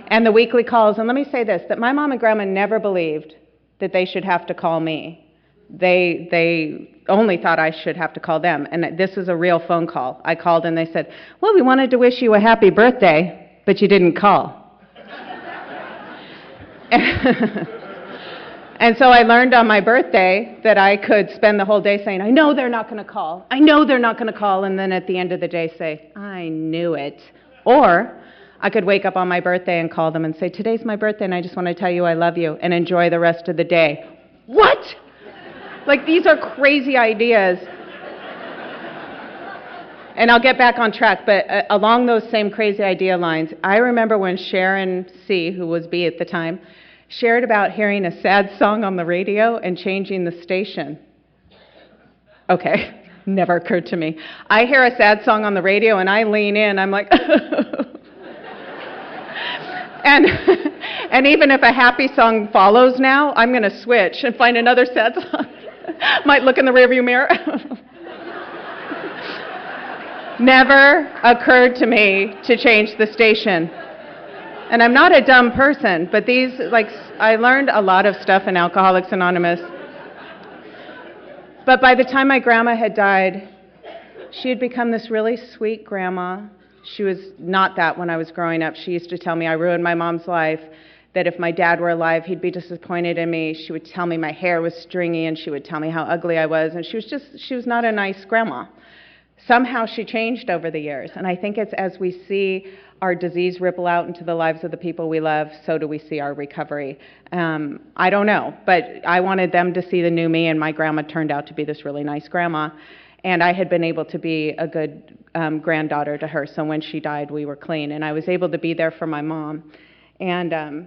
and the weekly calls. And let me say this, that my mom and grandma never believed that they should have to call me. They only thought I should have to call them. And this was a real phone call. I called and they said, well, we wanted to wish you a happy birthday, but you didn't call. And so I learned on my birthday that I could spend the whole day saying, I know they're not going to call. I know they're not going to call. And then at the end of the day say, I knew it. Or I could wake up on my birthday and call them and say, today's my birthday and I just want to tell you I love you and enjoy the rest of the day. What? Like, these are crazy ideas. And I'll get back on track, but along those same crazy idea lines, I remember when Sharon C., who was B at the time, shared about hearing a sad song on the radio and changing the station. Okay, never occurred to me. I hear a sad song on the radio and I lean in, I'm like, and even if a happy song follows now, I'm going to switch and find another sad song. Might look in the rearview mirror. Never occurred to me to change the station. And I'm not a dumb person, but I learned a lot of stuff in Alcoholics Anonymous. But by the time my grandma had died, she had become this really sweet grandma. She was not that when I was growing up. She used to tell me I ruined my mom's life, that if my dad were alive, he'd be disappointed in me. She would tell me my hair was stringy, and she would tell me how ugly I was, and she was not a nice grandma. Somehow she changed over the years, and I think it's as we see our disease ripple out into the lives of the people we love, so do we see our recovery. I don't know, but I wanted them to see the new me, and my grandma turned out to be this really nice grandma, and I had been able to be a good granddaughter to her, so when she died, we were clean, and I was able to be there for my mom. And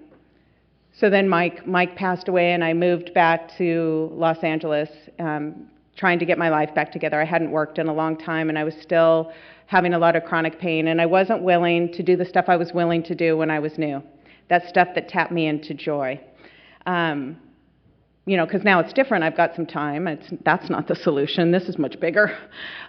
so then Mike passed away, and I moved back to Los Angeles, trying to get my life back together. I hadn't worked in a long time, and I was still having a lot of chronic pain, and I wasn't willing to do the stuff I was willing to do when I was new, that stuff that tapped me into joy. Because now it's different. I've got some time. That's not the solution. This is much bigger.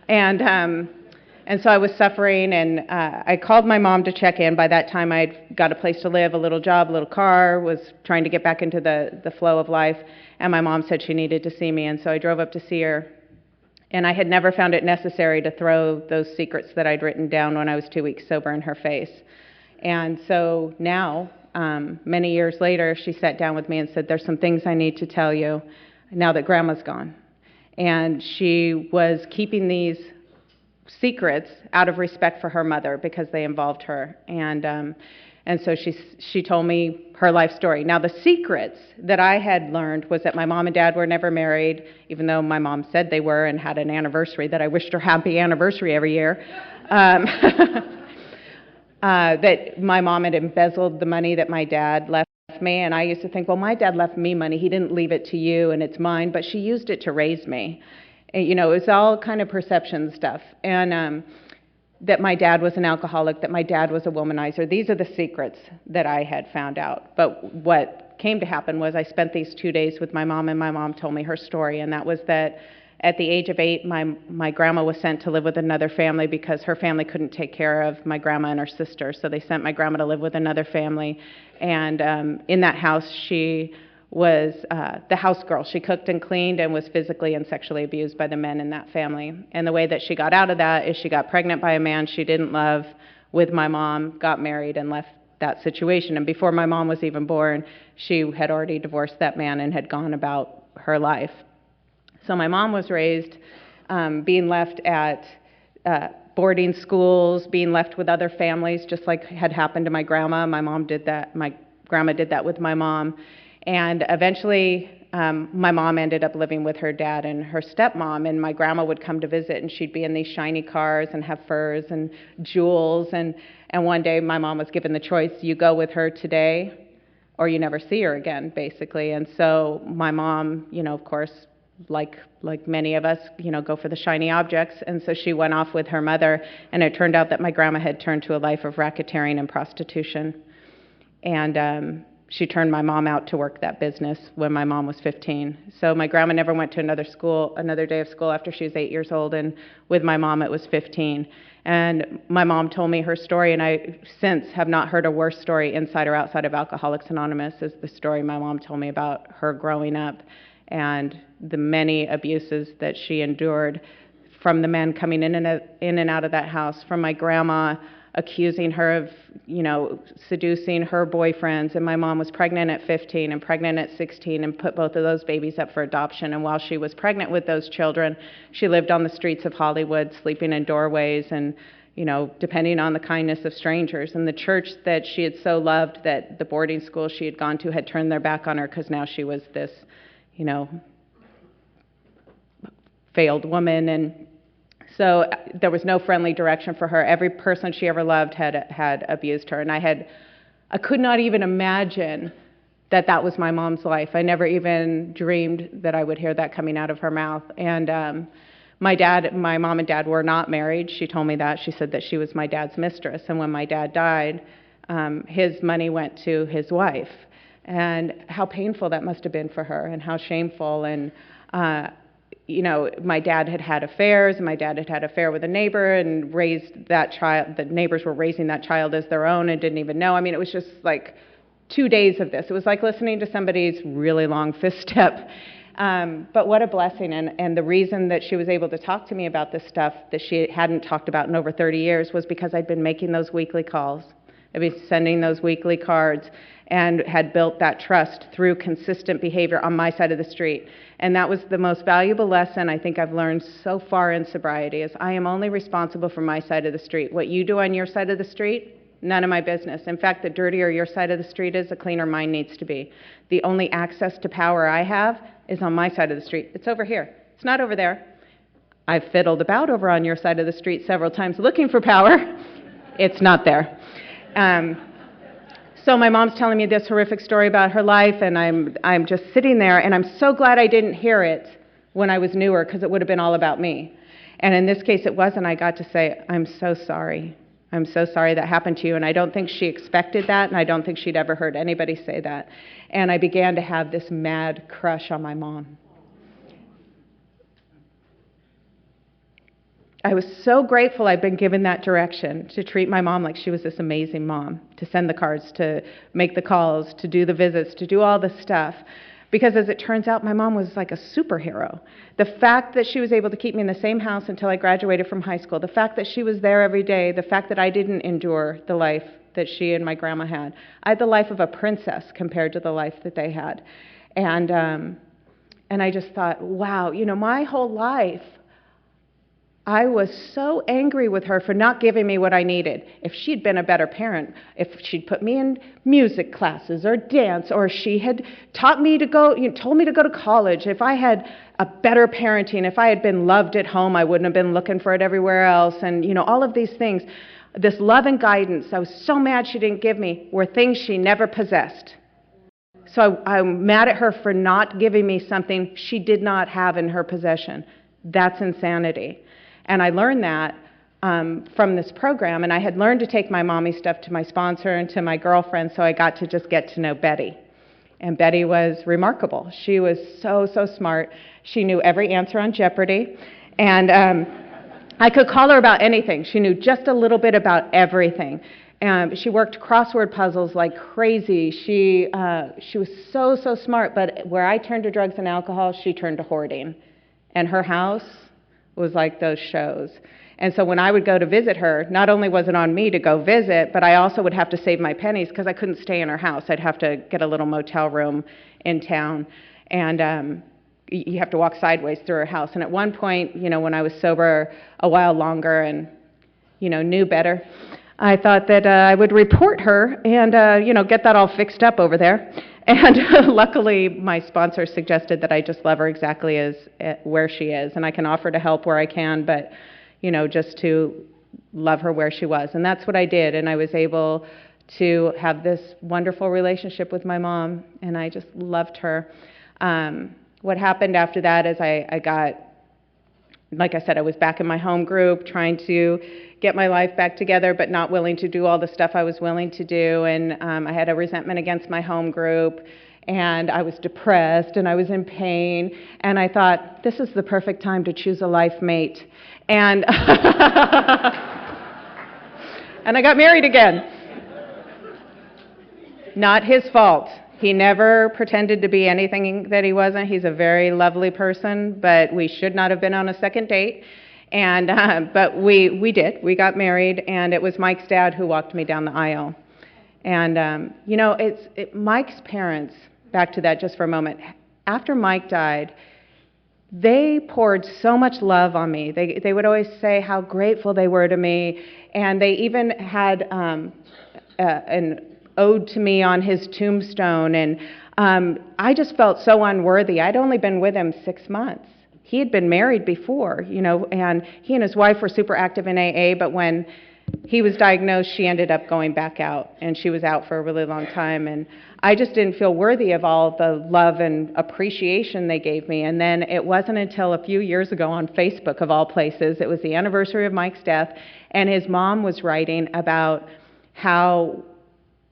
And so I was suffering, and I called my mom to check in. By that time, I'd got a place to live, a little job, a little car, was trying to get back into the flow of life, and my mom said she needed to see me, and so I drove up to see her. And I had never found it necessary to throw those secrets that I'd written down when I was 2 weeks sober in her face. And so now, many years later, she sat down with me and said, there's some things I need to tell you now that Grandma's gone. And she was keeping these secrets out of respect for her mother because they involved her. And so she told me her life story. Now, the secrets that I had learned was that my mom and dad were never married, even though my mom said they were and had an anniversary that I wished her happy anniversary every year. that my mom had embezzled the money that my dad left me. And I used to think, well, my dad left me money. He didn't leave it to you and it's mine, but she used it to raise me. And, it was all kind of perception stuff. And that my dad was an alcoholic, that my dad was a womanizer. These are the secrets that I had found out. But what came to happen was I spent these 2 days with my mom, and my mom told me her story. And that was that at the age of 8, my grandma was sent to live with another family because her family couldn't take care of my grandma and her sister. So they sent my grandma to live with another family. And in that house, she was the house girl. She cooked and cleaned and was physically and sexually abused by the men in that family. And the way that she got out of that is she got pregnant by a man she didn't love with my mom, got married, and left that situation. And before my mom was even born, she had already divorced that man and had gone about her life. So my mom was raised being left at boarding schools, being left with other families, just like had happened to my grandma. My grandma did that with my mom. And eventually, my mom ended up living with her dad and her stepmom, and my grandma would come to visit, and she'd be in these shiny cars and have furs and jewels. And one day, my mom was given the choice, you go with her today, or you never see her again, basically. And so my mom, of course, like many of us, go for the shiny objects. And so she went off with her mother, and it turned out that my grandma had turned to a life of racketeering and prostitution. And she turned my mom out to work that business when my mom was 15. So my grandma never went to another day of school after she was 8 years old, and with my mom it was 15. And my mom told me her story, and I since have not heard a worse story inside or outside of Alcoholics Anonymous as the story my mom told me about her growing up and the many abuses that she endured from the men coming in and out of that house, from my grandma accusing her of, seducing her boyfriends. And my mom was pregnant at 15 and pregnant at 16 and put both of those babies up for adoption. And while she was pregnant with those children, she lived on the streets of Hollywood, sleeping in doorways and, depending on the kindness of strangers. And the church that she had so loved, that the boarding school she had gone to, had turned their back on her because now she was this, failed woman. And so there was no friendly direction for her. Every person she ever loved had abused her. And I could not even imagine that was my mom's life. I never even dreamed that I would hear that coming out of her mouth. And my mom and dad were not married. She told me that. She said that she was my dad's mistress. And when my dad died, his money went to his wife. And how painful that must have been for her, and how shameful. And my dad had affairs, and my dad had an affair with a neighbor and raised that child. The neighbors were raising that child as their own and didn't even know. I mean, it was just like 2 days of this. It was like listening to somebody's really long fifth step. But what a blessing. And the reason that she was able to talk to me about this stuff that she hadn't talked about in over 30 years was because I'd been making those weekly calls. I'd been sending those weekly cards and had built that trust through consistent behavior on my side of the street. And that was the most valuable lesson I think I've learned so far in sobriety, is I am only responsible for my side of the street. What you do on your side of the street, none of my business. In fact, the dirtier your side of the street is, the cleaner mine needs to be. The only access to power I have is on my side of the street. It's over here. It's not over there. I've fiddled about over on your side of the street several times looking for power. It's not there. So my mom's telling me this horrific story about her life, and I'm just sitting there, and I'm so glad I didn't hear it when I was newer, because it would have been all about me. And in this case, it wasn't. I got to say, I'm so sorry. I'm so sorry that happened to you. And I don't think she expected that, and I don't think she'd ever heard anybody say that. And I began to have this mad crush on my mom. I was so grateful I'd been given that direction to treat my mom like she was this amazing mom, to send the cards, to make the calls, to do the visits, to do all the stuff. Because as it turns out, my mom was like a superhero. The fact that she was able to keep me in the same house until I graduated from high school, the fact that she was there every day, the fact that I didn't endure the life that she and my grandma had. I had the life of a princess compared to the life that they had. And I just thought, wow, my whole life, I was so angry with her for not giving me what I needed. If she'd been a better parent, if she'd put me in music classes or dance, or she had taught me to go, told me to go to college, if I had a better parenting, if I had been loved at home, I wouldn't have been looking for it everywhere else, and all of these things. This love and guidance I was so mad she didn't give me were things she never possessed. So I'm mad at her for not giving me something she did not have in her possession. That's insanity. And I learned that from this program, and I had learned to take my mommy stuff to my sponsor and to my girlfriend, so I got to just get to know Betty. And Betty was remarkable. She was so smart. She knew every answer on Jeopardy, and I could call her about anything. She knew just a little bit about everything. She worked crossword puzzles like crazy. She was so smart, but where I turned to drugs and alcohol, she turned to hoarding. And her house was like those shows. And so when I would go to visit her, not only was it on me to go visit, but I also would have to save my pennies because I couldn't stay in her house. I'd have to get a little motel room in town. And you have to walk sideways through her house. And at one point, when I was sober a while longer and, knew better, I thought that I would report her and, get that all fixed up over there. And luckily, my sponsor suggested that I just love her exactly as where she is. And I can offer to help where I can, but, just to love her where she was. And that's what I did. And I was able to have this wonderful relationship with my mom, and I just loved her. What happened after that is I got, like I said, I was back in my home group trying to get my life back together, but not willing to do all the stuff I was willing to do. And I had a resentment against my home group, and I was depressed, and I was in pain. And I thought, this is the perfect time to choose a life mate. And, and I got married again. Not his fault. He never pretended to be anything that he wasn't. He's a very lovely person, but we should not have been on a second date. And but we did. We got married, and it was Mike's dad who walked me down the aisle. And Mike's parents. Back to that just for a moment. After Mike died, they poured so much love on me. They would always say how grateful they were to me, and they even had an ode to me on his tombstone. And I just felt so unworthy. I'd only been with him 6 months. He had been married before, and he and his wife were super active in AA, but when he was diagnosed, she ended up going back out, and she was out for a really long time. And I just didn't feel worthy of all the love and appreciation they gave me. And then it wasn't until a few years ago on Facebook, of all places, it was the anniversary of Mike's death, and his mom was writing about how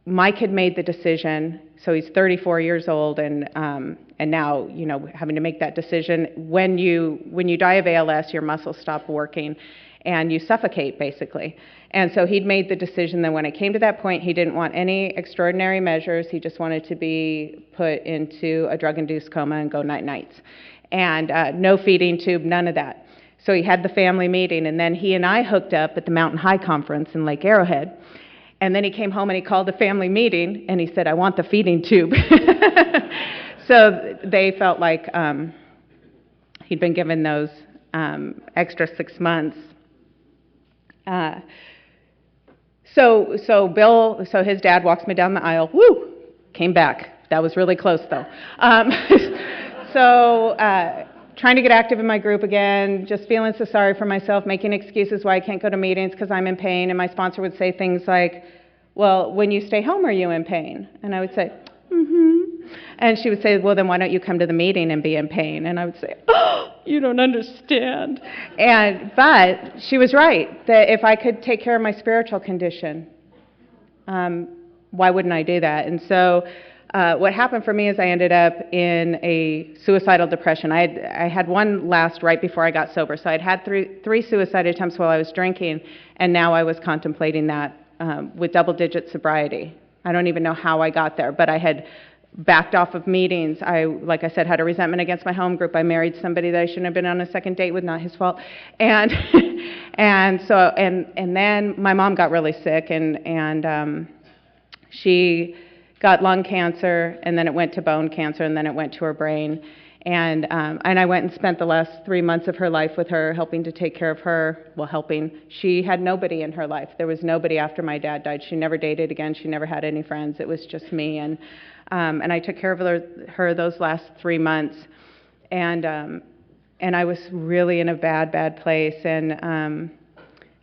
Mike had made the decision. So he's 34 years old, and now, having to make that decision. When you die of ALS, your muscles stop working, and you suffocate, basically. And so he'd made the decision that when it came to that point, he didn't want any extraordinary measures. He just wanted to be put into a drug-induced coma and go night-nights. And no feeding tube, none of that. So he had the family meeting, and then he and I hooked up at the Mountain High Conference in Lake Arrowhead. And then he came home and he called the family meeting, and he said, I want the feeding tube. So they felt like he'd been given those extra 6 months. So his dad walks me down the aisle. Woo! Came back. That was really close, though. Trying to get active in my group again, just feeling so sorry for myself, making excuses why I can't go to meetings because I'm in pain. And my sponsor would say things like, well, when you stay home, are you in pain? And I would say, mm-hmm. And she would say, well, then why don't you come to the meeting and be in pain? And I would say, oh, you don't understand. But she was right, that if I could take care of my spiritual condition, why wouldn't I do that? And so what happened for me is I ended up in a suicidal depression. I had one last right before I got sober. So I'd had three suicide attempts while I was drinking, and now I was contemplating that with double-digit sobriety. I don't even know how I got there, but I had backed off of meetings. I, like I said, had a resentment against my home group. I married somebody that I shouldn't have been on a second date with, not his fault. And and then my mom got really sick, and she got lung cancer, and then it went to bone cancer, and then it went to her brain. And I went and spent the last 3 months of her life with her, helping to take care of her. Well, helping. She had nobody in her life. There was nobody after my dad died. She never dated again. She never had any friends. It was just me. And I took care of her those last 3 months. And and I was really in a bad place. And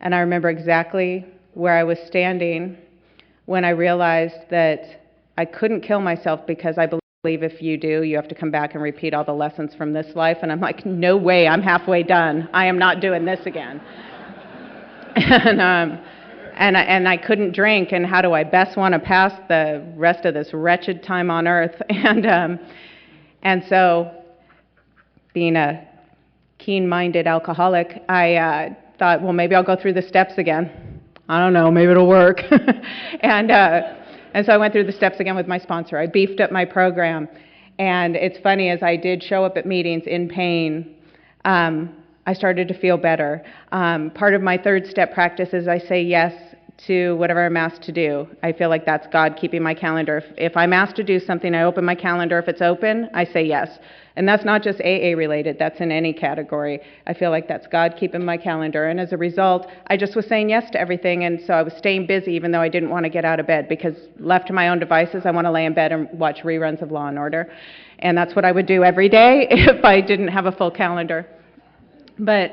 I remember exactly where I was standing when I realized that I couldn't kill myself, because I believe if you do, you have to come back and repeat all the lessons from this life. And I'm like, no way, I'm halfway done. I am not doing this again. And I couldn't drink, and how do I best want to pass the rest of this wretched time on earth? And so, being a keen-minded alcoholic, I thought, well, maybe I'll go through the steps again. I don't know, maybe it'll work. And so I went through the steps again with my sponsor. I beefed up my program. And it's funny, as I did show up at meetings in pain, I started to feel better. Part of my third step practice is I say yes to whatever I'm asked to do. I feel like that's God keeping my calendar. If I'm asked to do something, I open my calendar. If it's open, I say yes. And that's not just AA related, that's in any category. I feel like that's God keeping my calendar. And as a result, I just was saying yes to everything. And so I was staying busy even though I didn't want to get out of bed, because left to my own devices, I want to lay in bed and watch reruns of Law and Order. And that's what I would do every day if I didn't have a full calendar. But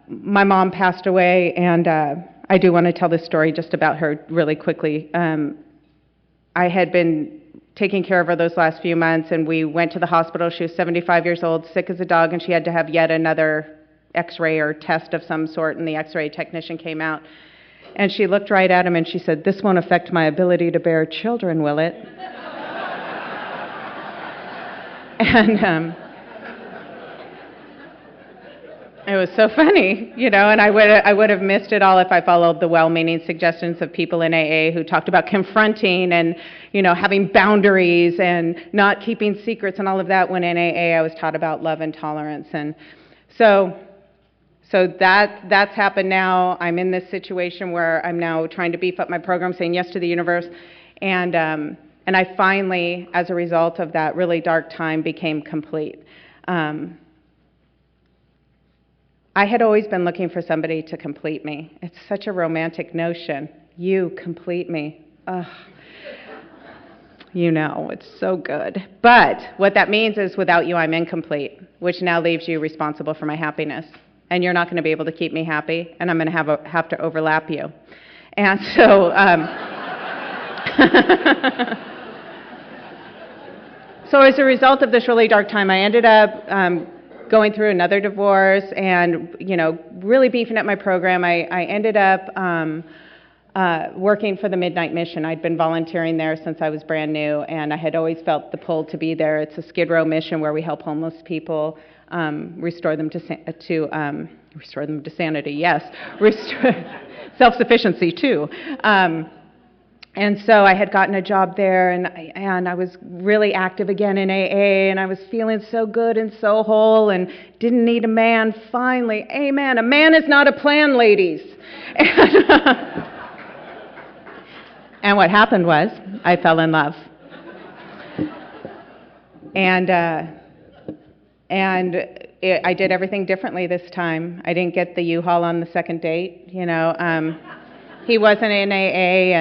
my mom passed away, and I do want to tell this story just about her really quickly. I had been taking care of her those last few months, and we went to the hospital. She was 75 years old, sick as a dog, and she had to have yet another x-ray or test of some sort, and the x-ray technician came out. And she looked right at him, and she said, "This won't affect my ability to bear children, will it?" And it was so funny, you know, and I would have missed it all if I followed the well-meaning suggestions of people in AA who talked about confronting and, you know, having boundaries and not keeping secrets and all of that, when in AA I was taught about love and tolerance. And so that's happened now. I'm in this situation where I'm now trying to beef up my program, saying yes to the universe, and I finally, as a result of that really dark time, became complete. I had always been looking for somebody to complete me. It's such a romantic notion. You complete me. Ugh. You know, it's so good. But what that means is without you, I'm incomplete, which now leaves you responsible for my happiness. And you're not going to be able to keep me happy, and I'm going to have to overlap you. And so, so as a result of this really dark time, I ended up going through another divorce and, you know, really beefing up my program. I ended up working for the Midnight Mission. I'd been volunteering there since I was brand new, and I had always felt the pull to be there. It's a Skid Row mission where we help homeless people restore them to sanity, yes, self-sufficiency too. And so I had gotten a job there, and I was really active again in AA, and I was feeling so good and so whole and didn't need a man. Finally, amen, a man is not a plan, ladies. And what happened was I fell in love. I did everything differently this time. I didn't get the U-Haul on the second date, you know. He wasn't in AA,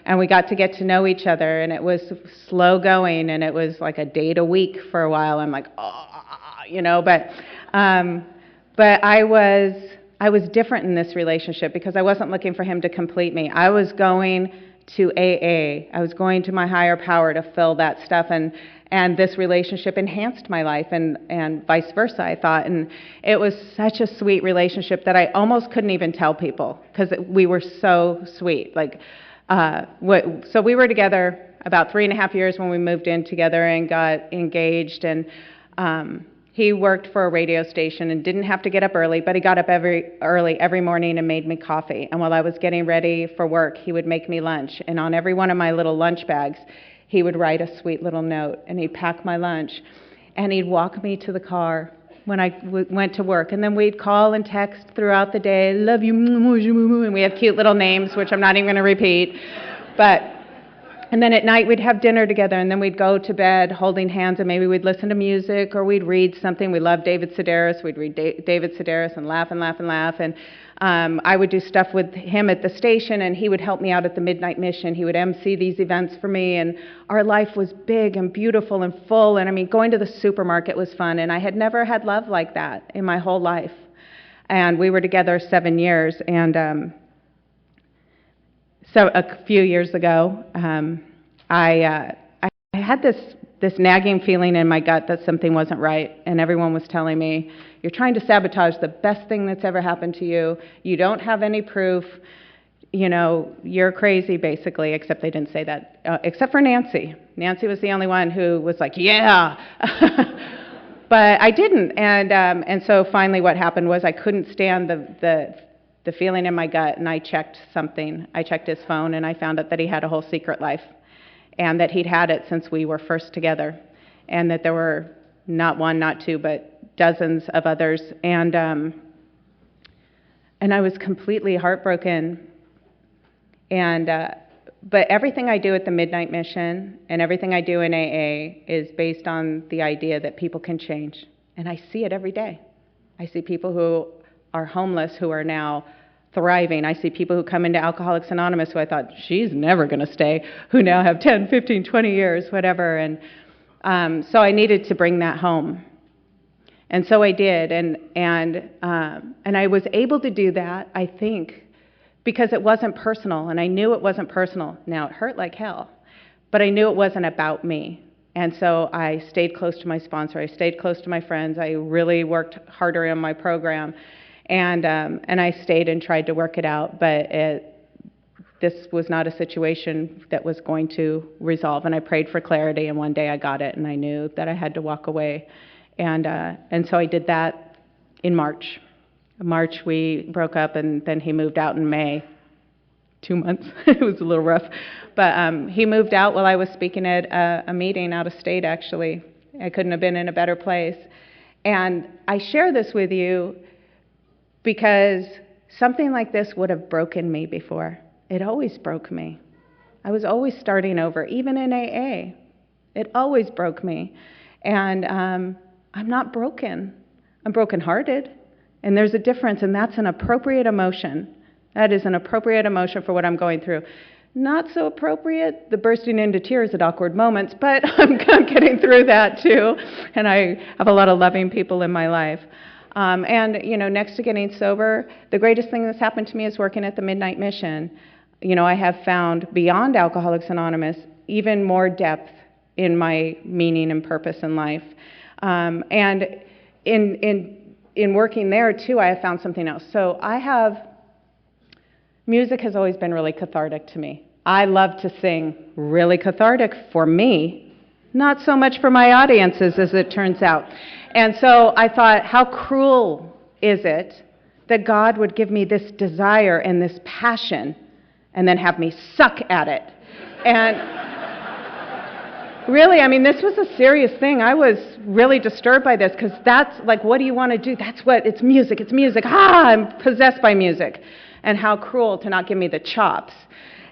and we got to know each other, and it was slow going, and it was like a date a week for a while. I'm like, oh, you know, but I was different in this relationship because I wasn't looking for him to complete me. I was going to AA. I was going to my higher power to fill that stuff, and this relationship enhanced my life, and vice versa, I thought. And it was such a sweet relationship that I almost couldn't even tell people because we were so sweet. So we were together about 3.5 years when we moved in together and got engaged. And he worked for a radio station and didn't have to get up early, but he got up early every morning and made me coffee. And while I was getting ready for work, he would make me lunch. And on every one of my little lunch bags, he would write a sweet little note, and he'd pack my lunch, and he'd walk me to the car when I went to work. And then we'd call and text throughout the day, love you, and we have cute little names, which I'm not even going to repeat. And then at night we'd have dinner together, and then we'd go to bed holding hands, and maybe we'd listen to music, or we'd read something. We loved David Sedaris. We'd read David Sedaris and laugh and laugh and laugh. And I would do stuff with him at the station, and he would help me out at the Midnight Mission. He would MC these events for me, and our life was big and beautiful and full. And I mean, going to the supermarket was fun, and I had never had love like that in my whole life. And we were together 7 years. And so a few years ago, I had this nagging feeling in my gut that something wasn't right, and everyone was telling me, you're trying to sabotage the best thing that's ever happened to you. You don't have any proof. You know, you're crazy, basically, except they didn't say that, except for Nancy. Nancy was the only one who was like, yeah. But I didn't, and so finally what happened was I couldn't stand the feeling in my gut, and I checked something. I checked his phone, and I found out that he had a whole secret life, and that he'd had it since we were first together, and that there were not one, not two, but dozens of others, and I was completely heartbroken. And but everything I do at the Midnight Mission and everything I do in AA is based on the idea that people can change, and I see it every day. I see people who are homeless who are now thriving. I see people who come into Alcoholics Anonymous who I thought, she's never going to stay, who now have 10, 15, 20 years, whatever. And so I needed to bring that home. And so I did. And I was able to do that, I think, because it wasn't personal. And I knew it wasn't personal. Now, it hurt like hell, but I knew it wasn't about me. And so I stayed close to my sponsor. I stayed close to my friends. I really worked harder in my program. And I stayed and tried to work it out, but this was not a situation that was going to resolve. And I prayed for clarity, and one day I got it, and I knew that I had to walk away. And so I did that in March. In March we broke up, and then he moved out in May. 2 months. It was a little rough. But he moved out while I was speaking at a meeting out of state, actually. I couldn't have been in a better place. And I share this with you because something like this would have broken me before. It always broke me. I was always starting over, even in AA. It always broke me. And I'm not broken. I'm brokenhearted. And there's a difference, and that's an appropriate emotion. That is an appropriate emotion for what I'm going through. Not so appropriate, the bursting into tears at awkward moments, but I'm getting through that too. And I have a lot of loving people in my life. And, you know, next to getting sober, the greatest thing that's happened to me is working at the Midnight Mission. You know, I have found beyond Alcoholics Anonymous even more depth in my meaning and purpose in life. And in working there too, I have found something else. So music has always been really cathartic to me. I love to sing. Really cathartic for me, not so much for my audiences, as it turns out. And so I thought, how cruel is it that God would give me this desire and this passion and then have me suck at it? And really, I mean, this was a serious thing. I was really disturbed by this, because that's like, what do you want to do? That's what, it's music. I'm possessed by music. And how cruel to not give me the chops.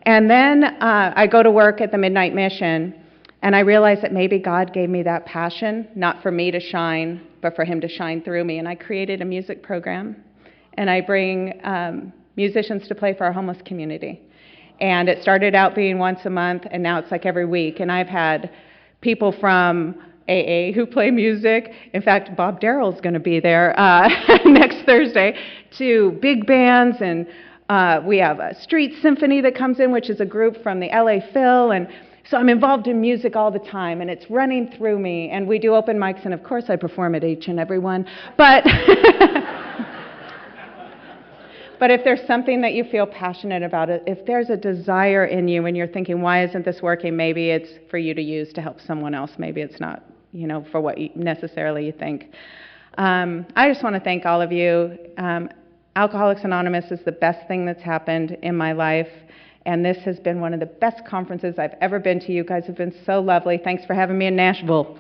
And then I go to work at the Midnight Mission, and I realize that maybe God gave me that passion, not for me to shine, but for him to shine through me. And I created a music program, and I bring musicians to play for our homeless community. And it started out being once a month, and now it's like every week. And I've had people from AA who play music. In fact, Bob Darrell's going to be there next Thursday, to big bands, and we have a street symphony that comes in, which is a group from the LA Phil, and so I'm involved in music all the time, and it's running through me, and we do open mics, and of course I perform at each and every one, but but if there's something that you feel passionate about, if there's a desire in you and you're thinking, why isn't this working, maybe it's for you to use to help someone else, maybe it's not, you know, for what necessarily you think. I just want to thank all of you. Alcoholics Anonymous is the best thing that's happened in my life, and this has been one of the best conferences I've ever been to. You guys have been so lovely. Thanks for having me in Nashville.